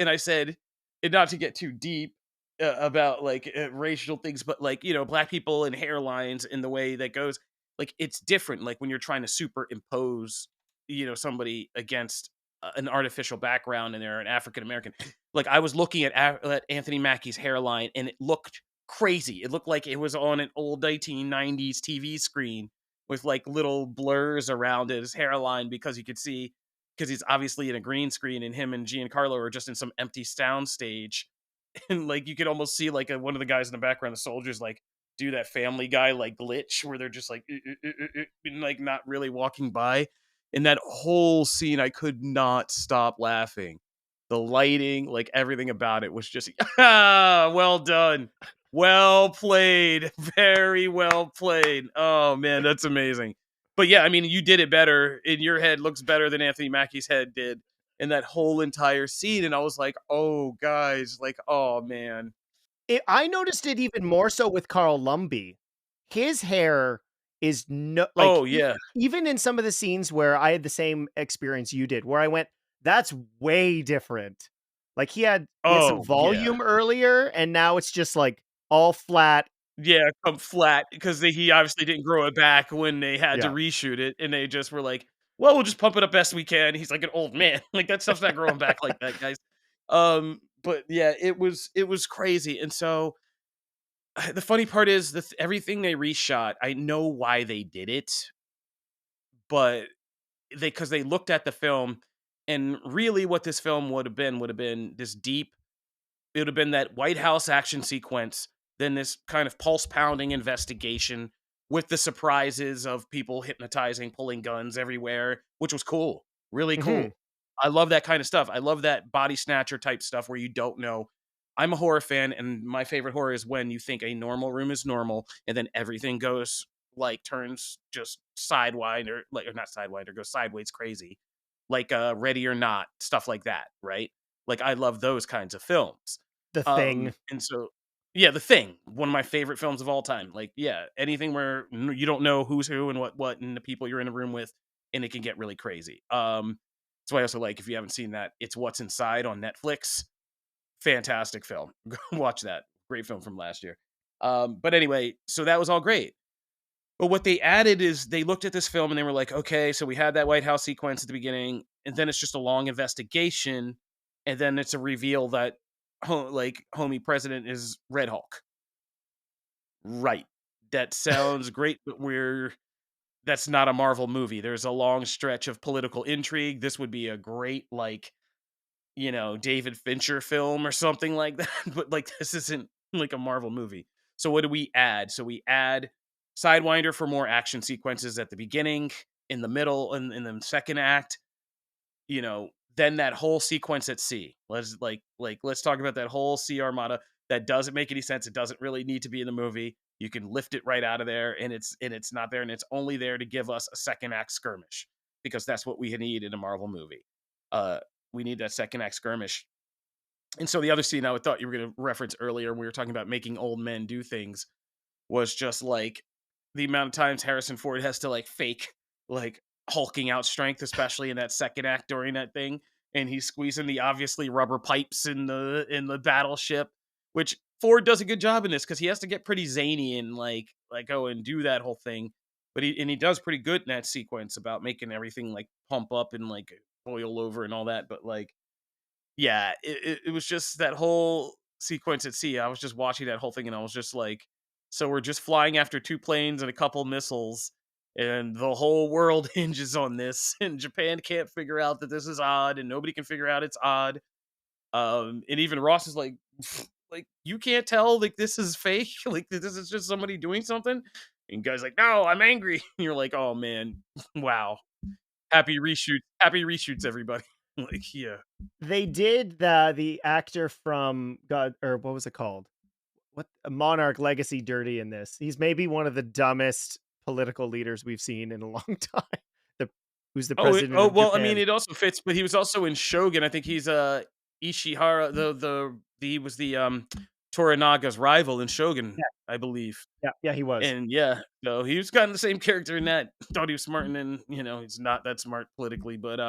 I said, and not to get too deep about like racial things, but like, black people and hairlines and the way that goes, like, it's different. Like when you're trying to superimpose, somebody against an artificial background and they're an African American. Like I was looking at Anthony Mackie's hairline and it looked crazy. It looked like it was on an old 1990s TV screen with like little blurs around his hairline because you could see because he's obviously in a green screen, and him and Giancarlo are just in some empty sound stage, and like you could almost see like one of the guys in the background, the soldiers, like do that Family Guy like glitch where they're just like and like not really walking by. And that whole scene, I could not stop laughing. The lighting, like everything about it was just well done. Well played. Very well played. Oh man, that's amazing. But yeah, I mean, you did it better. In your head looks better than Anthony Mackie's head did in that whole entire scene. And I was like, oh guys, like, oh man. I noticed it even more so with Carl Lumbly. His hair is no like, Oh yeah. even in some of the scenes where I had the same experience you did, where I went, "That's way different." Like, he had some Oh yeah. volume earlier, and now it's just, like, all flat. Yeah, come flat because he obviously didn't grow it back when they had to Yeah. reshoot it, and they just were like, "Well, we'll just pump it up best we can." He's like an old man, like that stuff's not growing back like that, guys. But yeah, it was crazy, and so the funny part is everything they reshot. I know why they did it, but because they looked at the film, and really, what this film would have been this deep. It would have been that White House action sequence, then this kind of pulse pounding investigation with the surprises of people hypnotizing, pulling guns everywhere, which was cool, really Mhm. cool. I love that kind of stuff. I love that body snatcher type stuff where you don't know. I'm a horror fan, and my favorite horror is when you think a normal room is normal, and then everything goes like turns just sidewinder, like or not sidewinder, goes sideways crazy, like Ready or Not, stuff like that, right? Like I love those kinds of films. The Thing. And so yeah, The Thing, one of my favorite films of all time. Like, yeah, anything where you don't know who's who and what and the people you're in a room with, and it can get really crazy. That's why I also like if you haven't seen that, it's What's Inside on Netflix. Fantastic film. Go watch that. Great film from last year. But anyway, so that was all great. But what they added is they looked at this film and they were like, okay, so we had that White House sequence at the beginning, and then it's just a long investigation, and then it's a reveal that like homie president is Red Hulk. Right. That sounds great, but that's not a Marvel movie. There's a long stretch of political intrigue. This would be a great like David Fincher film or something like that. But like this isn't like a Marvel movie. So what do we add? So we add Sidewinder for more action sequences at the beginning, in the middle, and in the second act. Then that whole sequence at sea. Let's talk about that whole sea armada. That doesn't make any sense. It doesn't really need to be in the movie. You can lift it right out of there, and it's not there, and it's only there to give us a second act skirmish because that's what we need in a Marvel movie. Uh, we need that second act skirmish. And so the other scene I would thought you were going to reference earlier when we were talking about making old men do things was just like the amount of times Harrison Ford has to like fake like hulking out strength, especially in that second act during that thing, and he's squeezing the obviously rubber pipes in the battleship, which Ford does a good job in this because he has to get pretty zany and like go and do that whole thing. But he does pretty good in that sequence about making everything like pump up and like boil over and all that. But like yeah, it was just that whole sequence at sea. I was just watching that whole thing and I was just like, so we're just flying after 2 planes and a couple missiles, and the whole world hinges on this, and Japan can't figure out that this is odd, and nobody can figure out it's odd. And even Ross is like, like, "You can't tell, like, this is fake? Like, this is just somebody doing something?" And guy's like, "No, I'm angry." And you're like, "Oh, man. Wow. Happy reshoots, everybody." Like, yeah. They did the actor from God, or what was it called? What Monarch Legacy dirty in this. He's maybe one of the dumbest political leaders we've seen in a long time. The Who's the president of Well, I mean, Japan. it also fits, but he was also in Shogun. I think he's, Ishihara, he was the, Toranaga's rival in Shogun, Yeah, I believe. yeah, he was. And yeah, so he was kinda the same character in that. Thought he was smart, and then, he's not that smart politically, but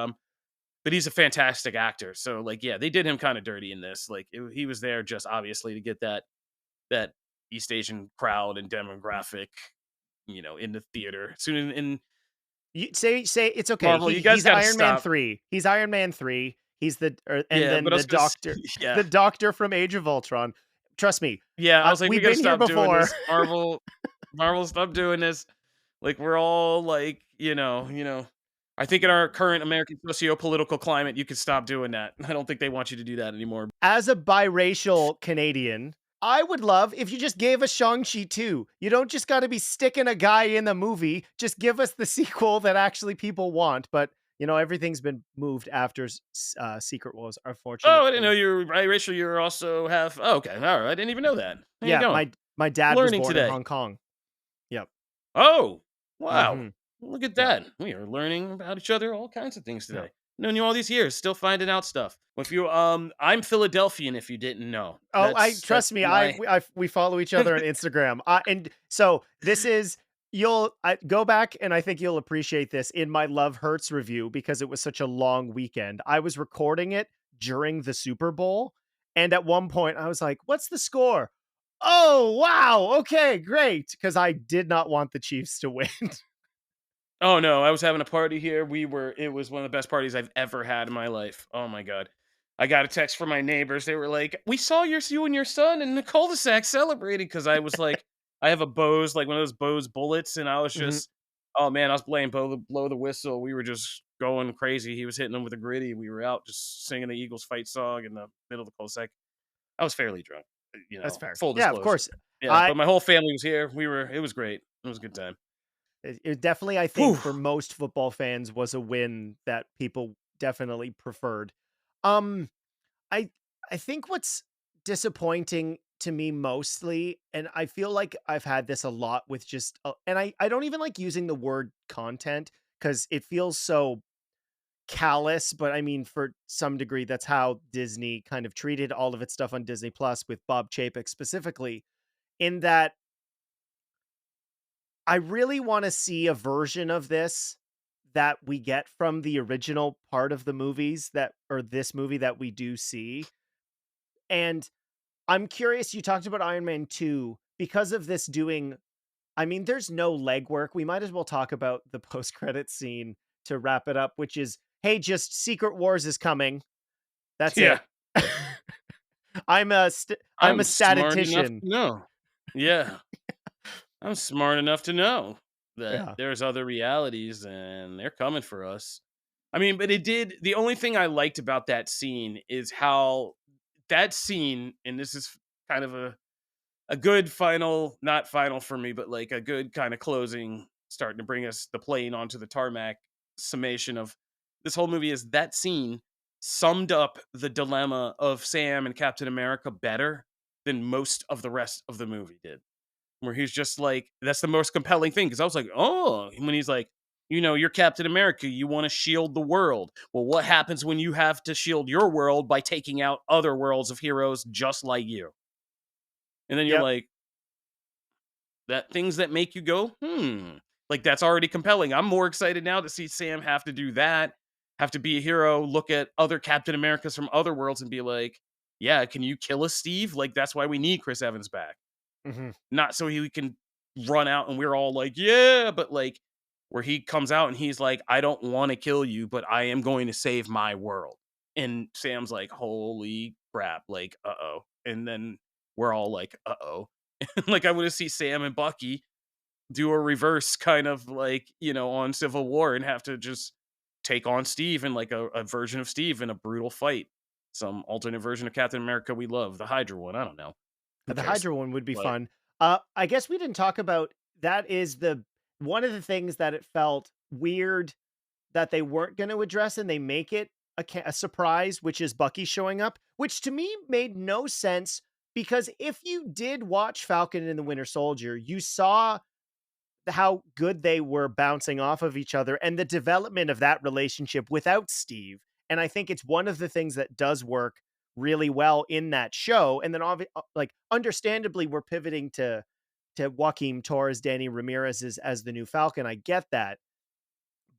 he's a fantastic actor. So, like, yeah, they did him kinda dirty in this. Like, he was there just obviously to get that East Asian crowd and demographic, in the theater. Soon in You say it's okay. Marvel, you guys He's gotta Iron Man stop. 3. He's Iron Man 3. He's and Yeah, but then I was gonna the yeah. doctor from Age of Ultron. Trust me, Yeah, I was like, "We we've gotta been here stop doing before. this. Marvel, stop doing this." Like, we're all like, I think in our current American socio-political climate, you could stop doing that. I don't think they want you to do that anymore. As a biracial Canadian, I would love if you just gave us Shang-Chi 2. You don't just gotta be sticking a guy in the movie, just give us the sequel that actually people want, but, everything's been moved after Secret Wars, Oh, I didn't know unfortunately. you were biracial. You're also half. Oh, okay, all right. I didn't even know that. There you Yeah, go. my dad was Learning born in today. Hong Kong. Yep. Oh, wow. Mhm. Look at Yep. that. We are learning about each other, all kinds of things Yeah. today. Known you all these years, still finding out stuff. If you I'm Philadelphian if you didn't know. Oh, I That's trust me. my We follow each other on Instagram. And so this is you'll go back and I think you'll appreciate this in my Love Hurts review because it was such a long weekend. I was recording it during the Super Bowl, and at one point I was like, "What's the score?" Oh, wow. Okay, great. Because I did not want the Chiefs to win. Oh no, I was having a party here. It was one of the best parties I've ever had in my life. Oh my god. I got a text from my neighbors. They were like, "We saw you and your son in the cul-de-sac celebrating." Because I was like, I have a Bose, like one of those Bose bullets, and I was Mhm. just, oh man, I was playing blow the whistle. We were just going crazy. He was hitting them with a gritty. We were out just singing the Eagles fight song in the middle of the cul-de-sac. I was fairly drunk, That's fair. full Yeah, of disclosure. course. Yeah, I but my whole family was here. It was great. It was a good time. it definitely, I think, Whew. for most football fans was a win that people definitely preferred. Um, I I think what's disappointing to me mostly, and I feel like I've had this a lot with just, and I don't even like using the word content because it feels so callous, but I mean, for some degree, that's how Disney kind of treated all of its stuff on Disney Plus with Bob Chapek specifically. In that, I really want to see a version of this that we get from the original part of the movies that, or this movie that we do see. And I'm curious, you talked about Iron Man 2 because of this doing, I mean, there's no legwork. We might as well talk about the post-credit scene to wrap it up, which is, hey, just Secret Wars is coming. That's Yeah. it. I'm a I'm smart enough to statistician. know. Yeah, I'm smart enough to know that Yeah. there's other realities and they're coming for us. I mean, but the only thing I liked about that scene is how that scene, and this is kind of a good final, not final for me, but like a good kind of closing, starting to bring us the plane onto the tarmac summation of this whole movie is that scene summed up the dilemma of Sam and Captain America better than most of the rest of the movie did. Where he's just like, that's the most compelling thing. Cause I was like, oh, when he's like, you're Captain America, you want to shield the world. Well, what happens when you have to shield your world by taking out other worlds of heroes just like you? And then you're Yep. like, that things that make you go, like that's already compelling. I'm more excited now to see Sam have to do that, have to be a hero, look at other Captain Americas from other worlds and be like, yeah, can you kill us, Steve? Like that's why we need Chris Evans back. Mhm. Not so he can run out and we're all like, yeah, but like where he comes out and he's like, I don't want to kill you, but I am going to save my world. And Sam's like, holy crap, like, uh-oh. And then we're all like, uh-oh. Like I want to see Sam and Bucky do a reverse kind of like, on Civil War and have to just take on Steve and like a version of Steve in a brutal fight. Some alternate version of Captain America we love, the Hydra one. I don't know. Who The cares? Hydra one would be But fun. I guess we didn't talk about that is the one of the things that it felt weird that they weren't going to address, and they make it a surprise, which is Bucky showing up, which to me made no sense because if you did watch Falcon and the Winter Soldier, you saw how good they were bouncing off of each other and the development of that relationship without Steve. And I think it's one of the things that does work really well in that show. And then like understandably we're pivoting to Joaquin Torres, Danny Ramirez as the new Falcon. I get that.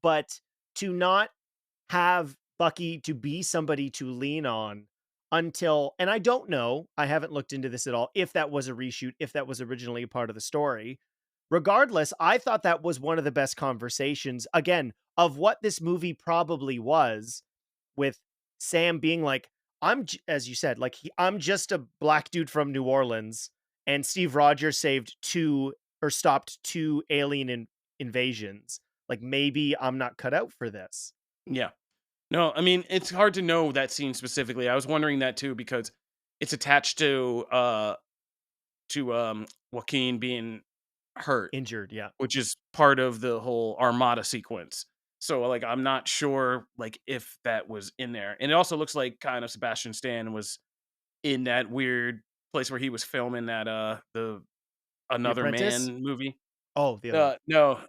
But to not have Bucky to be somebody to lean on until, and I don't know, I haven't looked into this at all, if that was a reshoot, if that was originally a part of the story. Regardless, I thought that was one of the best conversations, again, of what this movie probably was, with Sam being like, as you said, like, I'm just a black dude from New Orleans, and Steve Rogers saved two or stopped two alien invasions. like, maybe I'm not cut out for this. Yeah. No, I mean, it's hard to know that scene specifically. I was wondering that too because it's attached to Joaquin being hurt, Injured, yeah. which is part of the whole Armada sequence. So like I'm not sure like if that was in there. And it also looks like kind of Sebastian Stan was in that weird place where he was filming that the The Another Apprentice? Man movie. Oh, the other one. No,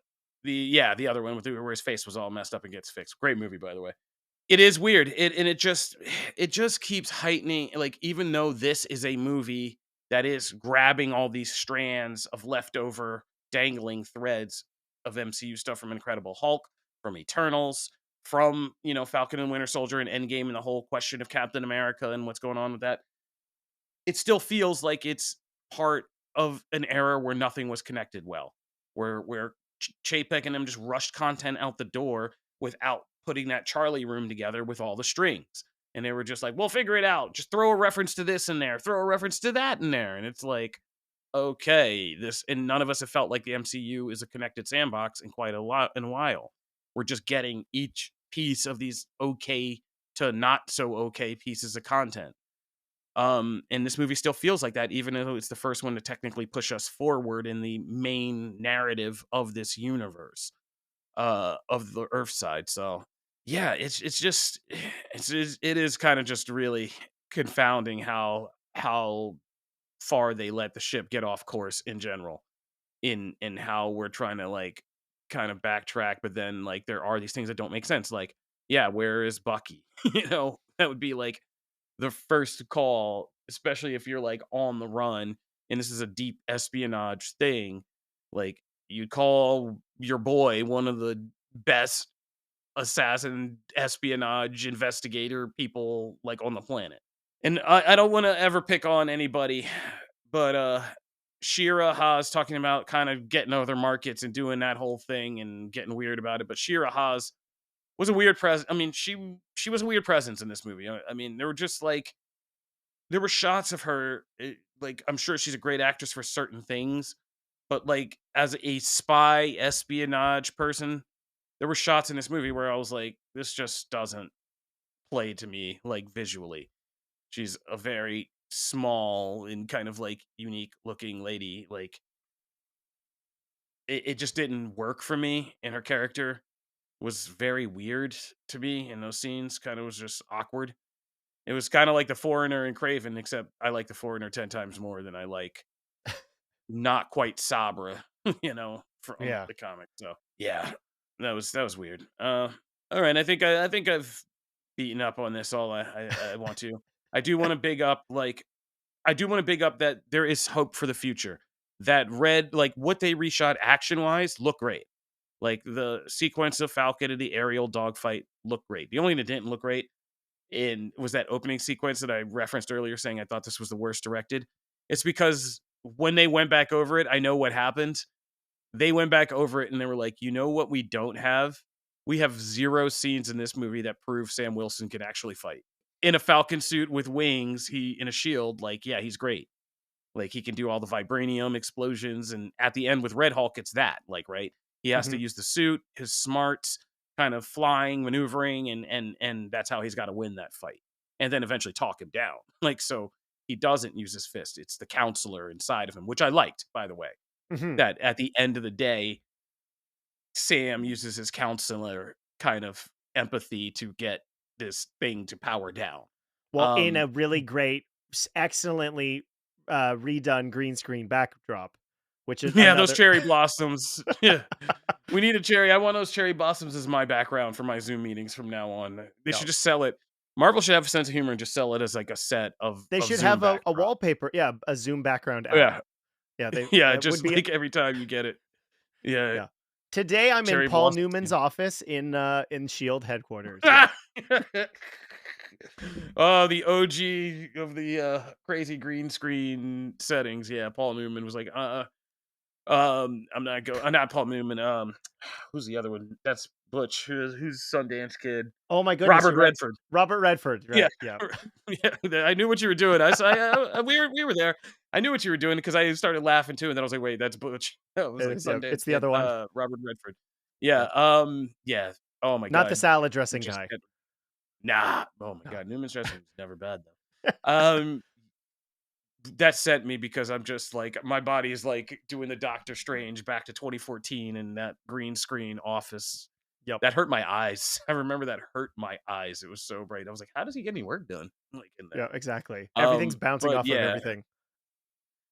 the other one with where his face was all messed up and gets fixed. Great movie by the way. It is weird. It just keeps heightening, like, even though this is a movie that is grabbing all these strands of leftover dangling threads of MCU stuff from Incredible Hulk, from Eternals, from, Falcon and Winter Soldier and Endgame and the whole question of Captain America and what's going on with that. It still feels like it's part of an era where nothing was connected well, where Chapek and them just rushed content out the door without putting that Charlie room together with all the strings. And they were just like, "We'll figure it out. Just throw a reference to this in there, throw a reference to that in there." And it's like, okay, this and none of us have felt like the MCU is a connected sandbox in quite a lot in a while. We're just getting each piece of these okay to not so okay pieces of content. And this movie still feels like that, even though it's the first one to technically push us forward in the main narrative of this universe, of the Earth side. So yeah, it's just it is kind of just really confounding how far they let the ship get off course in general, in how we're trying to like kind of backtrack, but then like there are these things that don't make sense. Like, yeah, where is Bucky? That would be like the first call, especially if you're like on the run and this is a deep espionage thing, like you call your boy one of the best assassin espionage investigator people like on the planet. And I don't want to ever pick on anybody, but Shira Haas talking about kind of getting other markets and doing that whole thing and getting weird about it. But Shira Haas was a weird presence. I mean, she was a weird presence in this movie. I mean, there were just like there were shots of her, like, I'm sure she's a great actress for certain things, but, like, as a spy espionage person, there were shots in this movie where I was like, "This just doesn't play to me, like, visually." She's a very small and kind of, like, unique looking lady, like, it just didn't work for me, and her character was very weird to me in those scenes, kinda was just awkward. It was kinda like The Foreigner and Craven, except I like The Foreigner 10 times more than I like not quite Sabra, from Yeah. the comic, so, yeah, that was weird. Alright, I think I've beaten up on this all I want to. I do wanna big up, like I do wanna big up that there is hope for the future. That Red like, what they reshot action-wise look great. Like, the sequence of Falcon and the aerial dogfight looked great. The only thing that didn't look great was that opening sequence that I referenced earlier saying I thought this was the worst directed. It's because when they went back over it, I know what happened. They went back over it and they were like, "You know what we don't have? We have 0 scenes in this movie that prove Sam Wilson can actually fight. In a Falcon suit with wings, he in a shield, like, yeah, he's great. Like, he can do all the vibranium explosions, and at the end with Red Hulk, it's that, like, right? He has to Mhm. use the suit, his smarts, kind of flying, maneuvering, and that's how he's gotta win that fight, and then eventually talk him down. Like, so he doesn't use his fist, it's the counselor inside of him, which I liked, by the way, Mhm. that at the end of the day, Sam uses his counselor kind of empathy to get this thing to power down. Well, in Um a really great, excellently, redone green screen backdrop, which is Yeah, those another. cherry blossoms. Yeah. We need a cherry. I want those cherry blossoms as my background for my Zoom meetings from now on. They Yeah. should just sell it. Marvel should have a sense of humor and just sell it as like a set of They of should Zoom have a backdrop. wallpaper, yeah, a Zoom background Oh, app. yeah. Yeah, they Yeah, that would just be like every time you get it. Yeah, yeah. Today, I'm in cherry Paul blossom Newman's season. office in SHIELD headquarters, yeah. Oh, the OG of the crazy green screen settings. Yeah, Paul Newman was like, I'm not Paul Newman. Who's the other one? That's Butch. Who's Sundance Kid? Oh my goodness, Robert you're right. Redford. Robert Redford, Yeah. right, yeah. Yeah, I knew what you were doing. We were there. I knew what you were doing because I started laughing too, and then I was like, "Wait, that's Butch." I was like, Yeah, Sundance it's the Kid, other one. Robert Redford. Yeah, Yep. yeah. Oh my Not the god. salad It dressing just guy. nah. Oh my No. god, Newman's dressing is never bad though. That sent me because I'm just like my body is like doing the Doctor Strange back to 2014 in that green screen office. Yep. That hurt my eyes. I remember that hurt my eyes. It was so bright. I was like, how does he get any work done? Like in there. Yeah, exactly. Everything's bouncing But off of yeah, everything.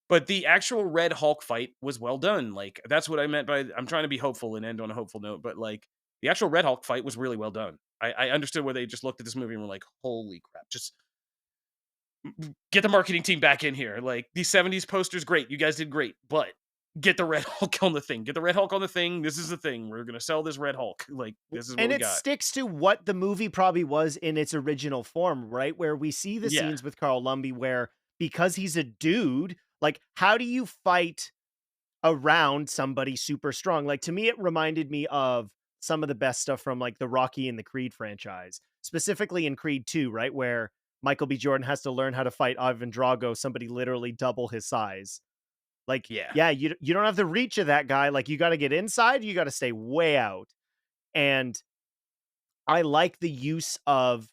but the actual Red Hulk fight was well done. Like that's what I meant by I'm trying to be hopeful and end on a hopeful note. But like the actual Red Hulk fight was really well done. I understood where they just looked at this movie and were like, holy crap, just get the marketing team back in here. Like these 70s posters, great. You guys did great, but get the Red Hulk on the thing. Get the Red Hulk on the thing. This is the thing. We're gonna sell this Red Hulk. Like this is what And we it got. sticks to what the movie probably was in its original form, right? Where we see the Yeah. scenes with Carl Lumbly where because he's a dude, like how do you fight around somebody super strong? Like to me, it reminded me of some of the best stuff from like the Rocky and the Creed franchise, specifically in Creed 2, right? Where Michael B. Jordan has to learn how to fight Ivan Drago, somebody literally double his size. Like, Yeah. yeah, you don't have the reach of that guy. Like, you got to get inside, you got to stay way out. And I like the use of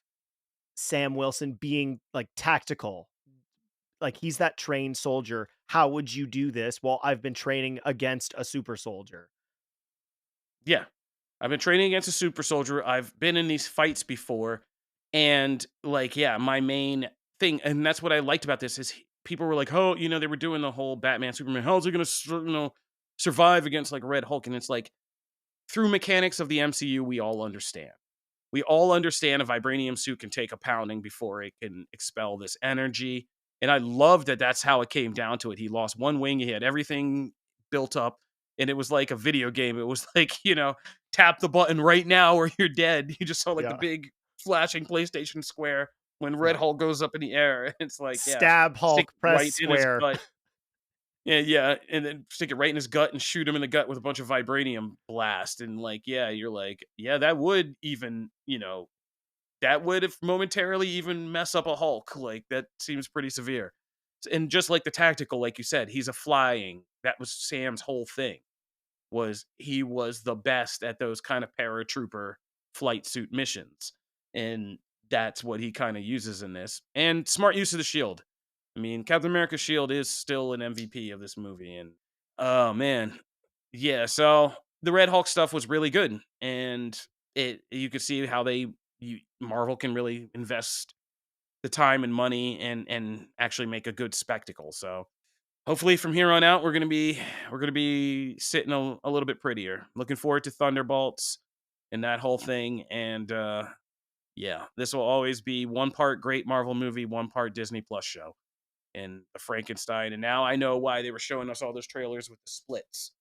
Sam Wilson being like tactical. Like, he's that trained soldier. How would you do this? Well, I've been training against a super soldier. Yeah. I've been training against a super soldier. I've been in these fights before. And like, yeah, my main thing, and that's what I liked about this is people were like, oh, they were doing the whole Batman, Superman, how's he going to, survive against like Red Hulk? And it's like, through mechanics of the MCU, we all understand. We all understand a vibranium suit can take a pounding before it can expel this energy. And I love that that's how it came down to it. He lost one wing, he had everything built up, and it was like a video game. It was like, tap the button right now or you're dead. You just saw like the Yeah. big flashing PlayStation square when Red Yeah. Hulk goes up in the air. It's like, yeah, Stab stick Hulk, it press right in his square. gut. Yeah, yeah, and then stick it right in his gut and shoot him in the gut with a bunch of vibranium blast. And like, yeah, you're like, yeah, that would even, that would if momentarily even mess up a Hulk. Like that seems pretty severe. And just like the tactical, like you said, he's a flying. That was Sam's whole thing. Was he was the best at those kind of paratrooper flight suit missions, and that's what he kind of uses in this. And smart use of the shield. I mean, Captain America's shield is still an MVP of this movie, and oh man, yeah. So the Red Hulk stuff was really good, and you could see how Marvel can really invest the time and money and actually make a good spectacle. So hopefully from here on out we're gonna be sitting a little bit prettier. Looking forward to Thunderbolts and that whole thing. And yeah, this will always be one part great Marvel movie, one part Disney Plus show. And the Frankenstein. And now I know why they were showing us all those trailers with the splits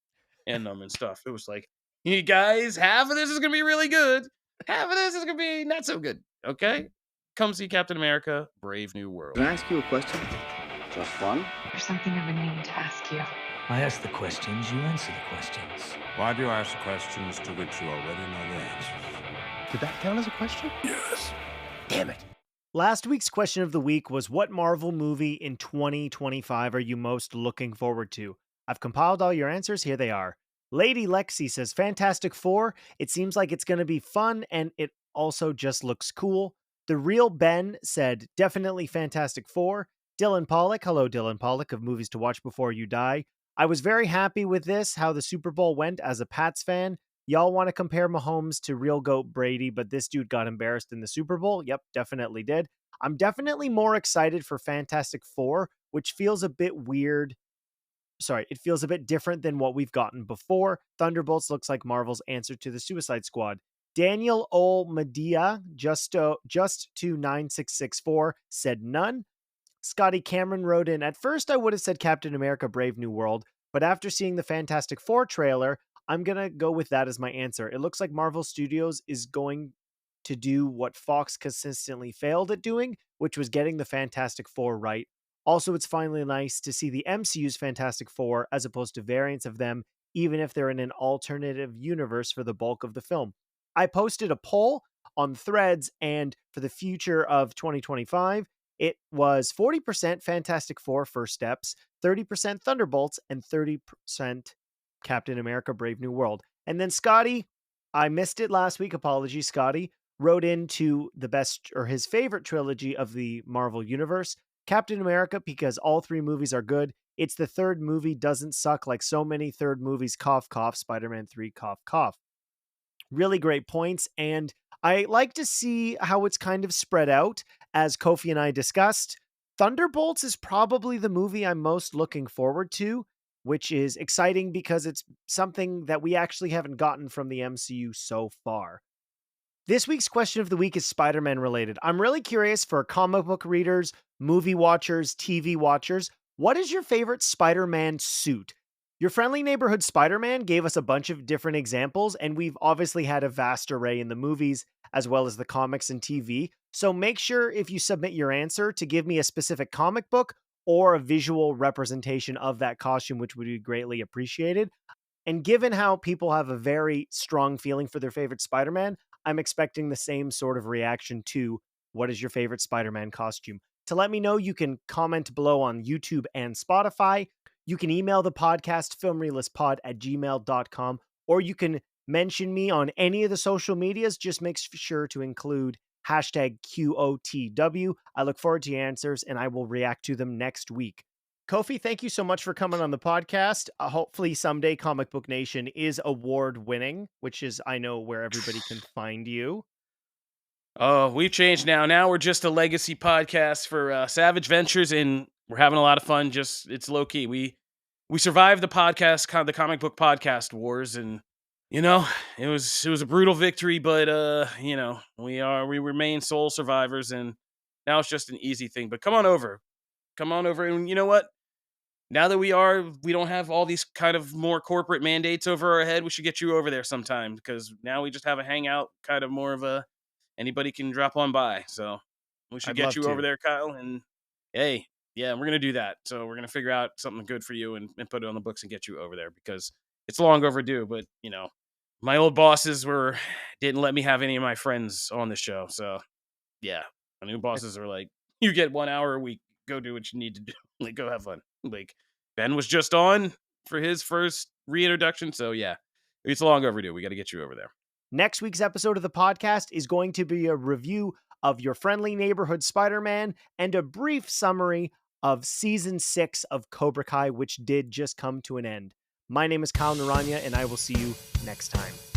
in them and stuff. It was like, you guys, half of this is gonna be really good. Half of this is gonna be not so good. Okay? Come see Captain America, Brave New World. Can I ask you a question? Just fun? There's something I've been meaning to ask you. I ask the questions, you answer the questions. Why do you ask questions to which you already know the answers? Did that count as a question? Yes. Damn it. Last week's question of the week was what Marvel movie in 2025 are you most looking forward to? I've compiled all your answers. Here they are. Lady Lexi says Fantastic Four. It seems like it's going to be fun and it also just looks cool. The Real Ben said definitely Fantastic Four. Dylan Pollock, hello Dylan Pollock of Movies to Watch Before You Die. I was very happy with this, how the Super Bowl went as a Pats fan. Y'all want to compare Mahomes to real GOAT Brady, but this dude got embarrassed in the Super Bowl? Yep, definitely did. I'm definitely more excited for Fantastic Four, which feels a bit weird. Sorry, it feels a bit different than what we've gotten before. Thunderbolts looks like Marvel's answer to the Suicide Squad. Daniel Ol Medea, just to 9664, said none. Scotty Cameron wrote in, at first I would have said Captain America Brave New World, but after seeing the Fantastic Four trailer, I'm going to go with that as my answer. It looks like Marvel Studios is going to do what Fox consistently failed at doing, which was getting the Fantastic Four right. Also, it's finally nice to see the MCU's Fantastic Four as opposed to variants of them, even if they're in an alternative universe for the bulk of the film. I posted a poll on Threads, and for the future of 2025, it was 40% Fantastic Four First Steps, 30% Thunderbolts, and 30% Captain America Brave New World. And then Scotty, I missed it last week. Apologies, Scotty. Wrote into the best or his favorite trilogy of the Marvel Universe, Captain America, because all three movies are good. It's the third movie doesn't suck like so many third movies. Cough, cough. Spider-Man 3, cough, cough. Really great points. And I like to see how it's kind of spread out. As Kofi and I discussed, Thunderbolts is probably the movie I'm most looking forward to, which is exciting because it's something that we actually haven't gotten from the MCU so far. This week's question of the week is Spider-Man related. I'm really curious for comic book readers, movie watchers, TV watchers. What is your favorite Spider-Man suit? Your friendly neighborhood Spider-Man gave us a bunch of different examples, and we've obviously had a vast array in the movies as well as the comics and TV. So make sure if you submit your answer to give me a specific comic book or a visual representation of that costume, which would be greatly appreciated. And given how people have a very strong feeling for their favorite Spider Man, I'm expecting the same sort of reaction to what is your favorite Spider Man costume. To let me know, you can comment below on YouTube and Spotify. You can email the podcast, filmreelistpod@gmail.com, or you can mention me on any of the social medias. Just make sure to include hashtag QOTW. I look forward to your answers and I will react to them next week. Kofi, thank you so much for coming on the podcast. Hopefully someday Comic Book Nation is award winning, which is, I know, where everybody can find you. Oh, we've changed now. Now we're just a legacy podcast for Savage Ventures, and we're having a lot of fun. Just it's low key. We survived the podcast, the comic book podcast wars, and you know it was a brutal victory, but we remain sole survivors, and now it's just an easy thing. But come on over, and you know what? Now that we don't have all these kind of more corporate mandates over our head, we should get you over there sometime because now we just have a hangout, kind of more of a anybody can drop on by. So we should I'd get love you over to. there, Kyle. And hey, yeah, we're gonna do that. So we're gonna figure out something good for you and put it on the books and get you over there because it's long overdue. But my old bosses didn't let me have any of my friends on the show. So yeah, my new bosses are like, you get 1 hour a week. Go do what you need to do. Like, go have fun. Like, Ben was just on for his first reintroduction. So, yeah, it's long overdue. We got to get you over there. Next week's episode of the podcast is going to be a review of Your Friendly Neighborhood Spider-Man and a brief summary of Season 6 of Cobra Kai, which did just come to an end. My name is Kyle Naranya, and I will see you next time.